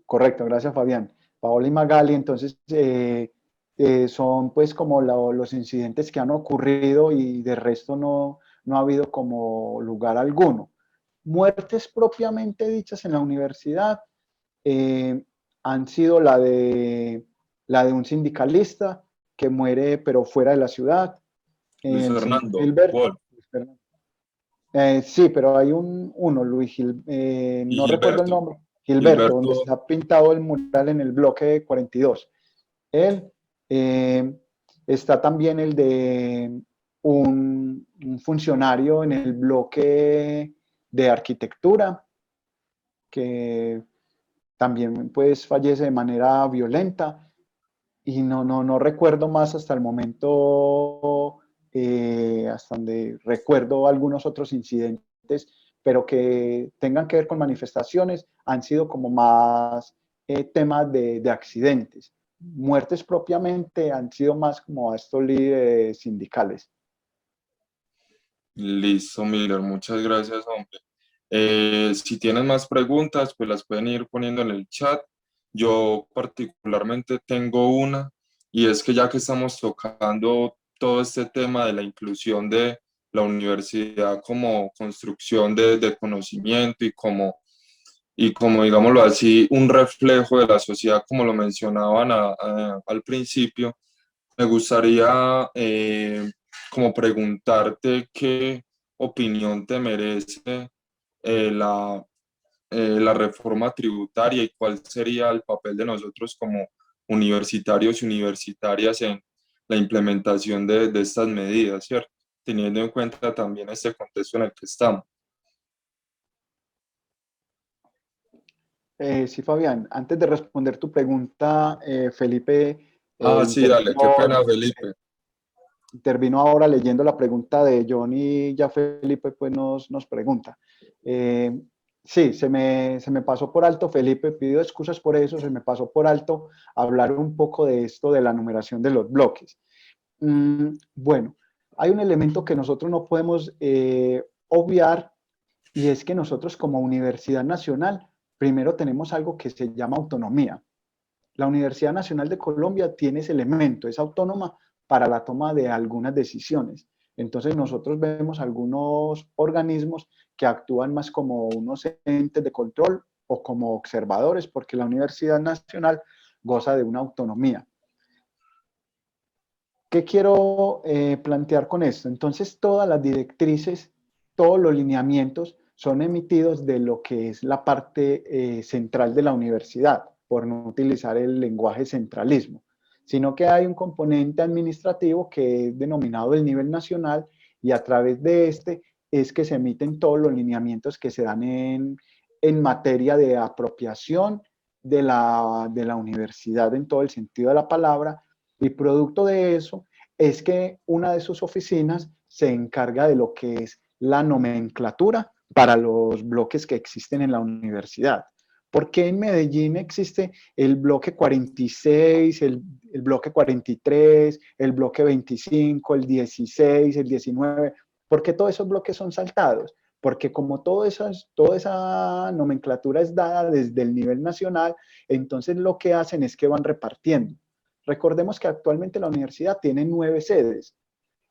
Correcto, gracias Fabián. Paola y Magali, entonces son pues como los incidentes que han ocurrido y de resto no ha habido como lugar alguno. Muertes propiamente dichas en la universidad eh, han sido la de un sindicalista que muere pero fuera de la ciudad, Luis el señor Fernando, Gilberto. Wolf Sí, pero hay uno, y no recuerdo el Gilberto. nombre, Gilberto, donde Gilberto, está pintado el mural en el bloque 42. Él, eh, está también el de un funcionario en el bloque de arquitectura, que también pues fallece de manera violenta y no recuerdo más hasta el momento, hasta donde recuerdo algunos otros incidentes, pero que tengan que ver con manifestaciones, han sido como más temas de accidentes. Muertes propiamente han sido más como a estos líderes sindicales. listo, Miller, muchas gracias, hombre. Si tienen más preguntas, pues las pueden ir poniendo en el chat. Yo particularmente tengo una, y es que ya que estamos tocando todo este tema de la inclusión de la universidad como construcción de conocimiento y como, digámoslo así, un reflejo de la sociedad, como lo mencionaban al principio, me gustaría como preguntarte qué opinión te merece la, la reforma tributaria y cuál sería el papel de nosotros como universitarios y universitarias en la implementación de estas medidas, ¿cierto? Teniendo en cuenta también este contexto en el que estamos. Sí, Fabián, antes de responder tu pregunta, Felipe Ah, sí, dale, qué pena, intervino, Felipe. intervino ahora leyendo la pregunta de John y ya Felipe pues nos pregunta. Sí, se me pasó por alto, Felipe, pido excusas por eso, se me pasó por alto hablar un poco de esto de la numeración de los bloques. Bueno, hay un elemento que nosotros no podemos obviar y es que nosotros como Universidad Nacional, primero tenemos algo que se llama autonomía. La Universidad Nacional de Colombia tiene ese elemento, es autónoma para la toma de algunas decisiones. Entonces nosotros vemos algunos organismos que actúan más como unos entes de control o como observadores, porque la Universidad Nacional goza de una autonomía. ¿Qué quiero plantear con esto? Entonces todas las directrices, todos los lineamientos son emitidos de lo que es la parte central de la universidad, por no utilizar el lenguaje centralismo, sino que hay un componente administrativo que es denominado el nivel nacional y a través de este es que se emiten todos los lineamientos que se dan en materia de apropiación de la universidad en todo el sentido de la palabra y producto de eso es que una de sus oficinas se encarga de lo que es la nomenclatura para los bloques que existen en la universidad. ¿Por qué en Medellín existe el bloque 46, el bloque 43, el bloque 25, el 16, el 19? ¿Por qué todos esos bloques son saltados? Porque como toda esa nomenclatura es dada desde el nivel nacional, entonces lo que hacen es que van repartiendo. Recordemos que actualmente la universidad tiene 9 sedes.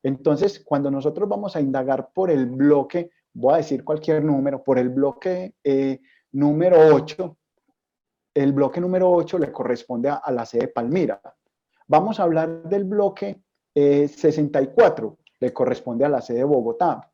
Entonces, cuando nosotros vamos a indagar por el bloque, voy a decir cualquier número, por el bloque número 8, el bloque número 8 le corresponde a la sede Palmira. Vamos a hablar del bloque 64, le corresponde a la sede Bogotá.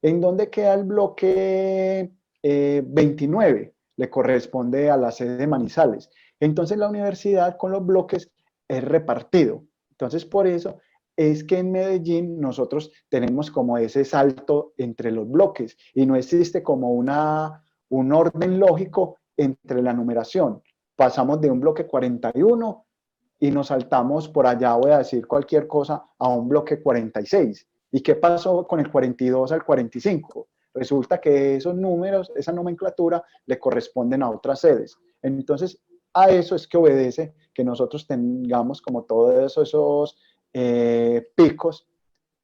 ¿En dónde queda el bloque 29? Le corresponde a la sede de Manizales. Entonces la universidad con los bloques es repartido. Entonces por eso es que en Medellín nosotros tenemos como ese salto entre los bloques y no existe como un orden lógico entre la numeración. Pasamos de un bloque 41 y nos saltamos por allá, voy a decir cualquier cosa, a un bloque 46. ¿Y qué pasó con el 42 al 45? Resulta que esos números, esa nomenclatura, le corresponden a otras sedes. Entonces, a eso es que obedece que nosotros tengamos como todos esos picos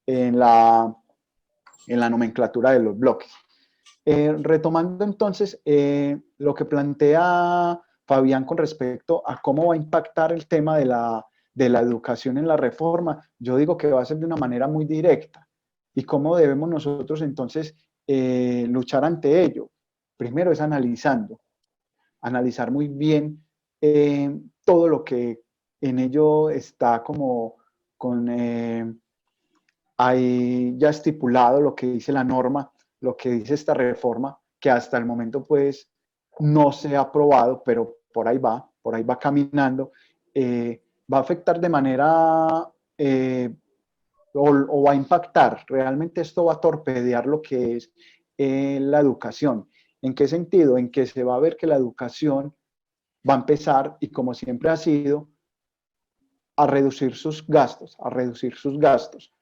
en la nomenclatura de los bloques. Retomando entonces lo que plantea Fabián con respecto a cómo va a impactar el tema de la educación en la reforma, yo digo que va a ser de una manera muy directa. ¿Y cómo debemos nosotros entonces luchar ante ello? Primero es analizar muy bien todo lo que en ello está como con ahí ya estipulado lo que dice la norma, lo que dice esta reforma, que hasta el momento pues no se ha aprobado, pero por ahí va caminando, va a afectar de manera o va a impactar, realmente esto va a torpedear lo que es la educación. ¿En qué sentido? En que se va a ver que la educación va a empezar, y como siempre ha sido, a reducir sus gastos, a reducir sus gastos.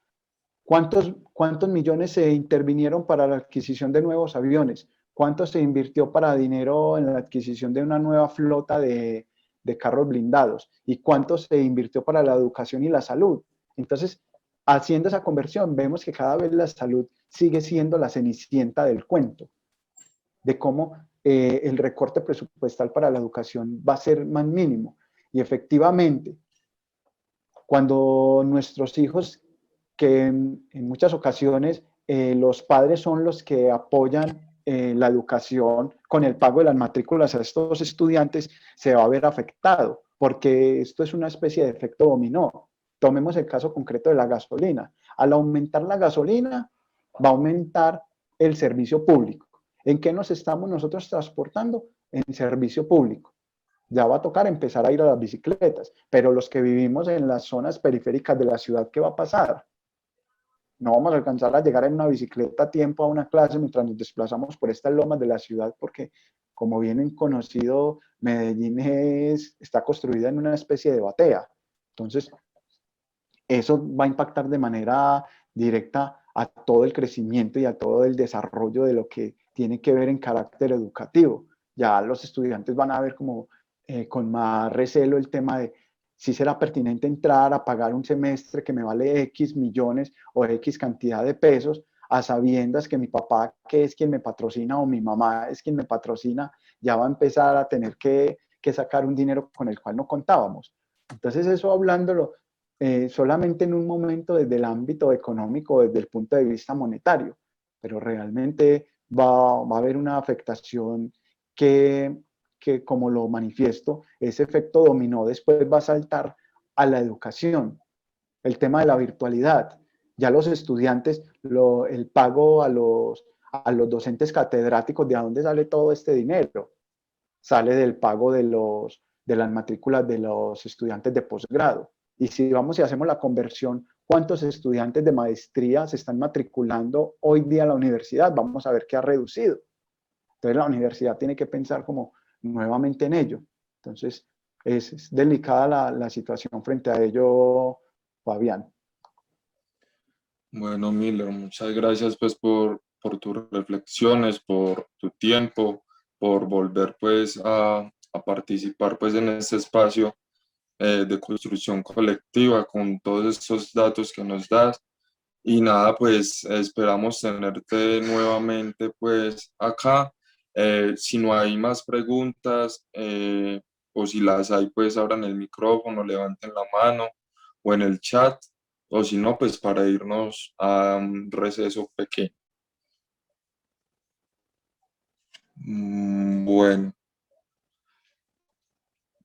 ¿Cuántos millones se intervinieron para la adquisición de nuevos aviones? ¿Cuánto se invirtió para dinero en la adquisición de una nueva flota de carros blindados? ¿Y cuánto se invirtió para la educación y la salud? Entonces, haciendo esa conversión, vemos que cada vez la salud sigue siendo la cenicienta del cuento, de cómo el recorte presupuestal para la educación va a ser más mínimo. Y efectivamente, cuando nuestros hijos, que en muchas ocasiones los padres son los que apoyan la educación con el pago de las matrículas a estos estudiantes, se va a ver afectado, porque esto es una especie de efecto dominó. Tomemos el caso concreto de la gasolina. Al aumentar la gasolina, va a aumentar el servicio público. ¿En qué nos estamos nosotros transportando? En servicio público. Ya va a tocar empezar a ir a las bicicletas, pero los que vivimos en las zonas periféricas de la ciudad, ¿qué va a pasar? No vamos a alcanzar a llegar en una bicicleta a tiempo a una clase mientras nos desplazamos por estas lomas de la ciudad, porque como bien conocido, Medellín está construida en una especie de batea. Entonces, eso va a impactar de manera directa a todo el crecimiento y a todo el desarrollo de lo que tiene que ver en carácter educativo. Ya los estudiantes van a ver como con más recelo el tema de si será pertinente entrar a pagar un semestre que me vale X millones o X cantidad de pesos, a sabiendas que mi papá, que es quien me patrocina, o mi mamá es quien me patrocina, ya va a empezar a tener que sacar un dinero con el cual no contábamos. Entonces eso hablándolo solamente en un momento desde el ámbito económico, desde el punto de vista monetario, pero realmente va a haber una afectación que como lo manifiesto, ese efecto dominó después va a saltar a la educación. El tema de la virtualidad. Ya los estudiantes, el pago a los docentes catedráticos, ¿de dónde sale todo este dinero? Sale del pago de las matrículas de los estudiantes de posgrado. Y si vamos y hacemos la conversión, ¿cuántos estudiantes de maestría se están matriculando hoy día en la universidad? Vamos a ver que ha reducido. Entonces la universidad tiene que pensar como nuevamente en ello. Entonces es delicada la situación frente a ello, Fabián. Bueno, Miller, muchas gracias pues por tus reflexiones, por tu tiempo, por volver pues a participar pues en este espacio de construcción colectiva con todos estos datos que nos das. Y nada, pues esperamos tenerte nuevamente pues acá. Si no hay más preguntas o si las hay, pues abran el micrófono, levanten la mano o en el chat, o si no, pues para irnos a un receso pequeño. Bueno,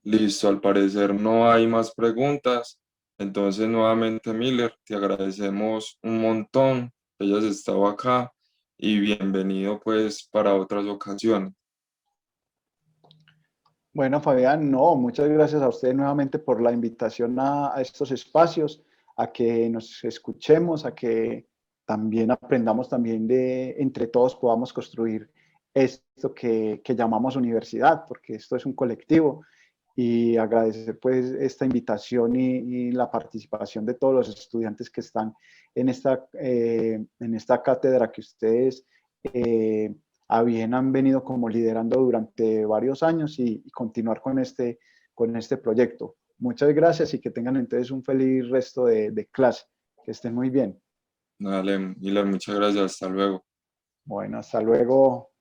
listo, al parecer no hay más preguntas. Entonces, nuevamente, Miller, te agradecemos un montón que hayas estado acá y bienvenido pues para otras ocasiones. Bueno, Fabián, no, muchas gracias a usted nuevamente por la invitación a estos espacios, a que nos escuchemos, a que también aprendamos también entre todos podamos construir esto que llamamos universidad, porque esto es un colectivo, y agradecer pues esta invitación y la participación de todos los estudiantes que están en esta cátedra que ustedes a bien han venido como liderando durante varios años y continuar con este proyecto. Muchas gracias y que tengan entonces un feliz resto de clase. Que estén muy bien. Dale, Miller, muchas gracias, hasta luego. Bueno, hasta luego.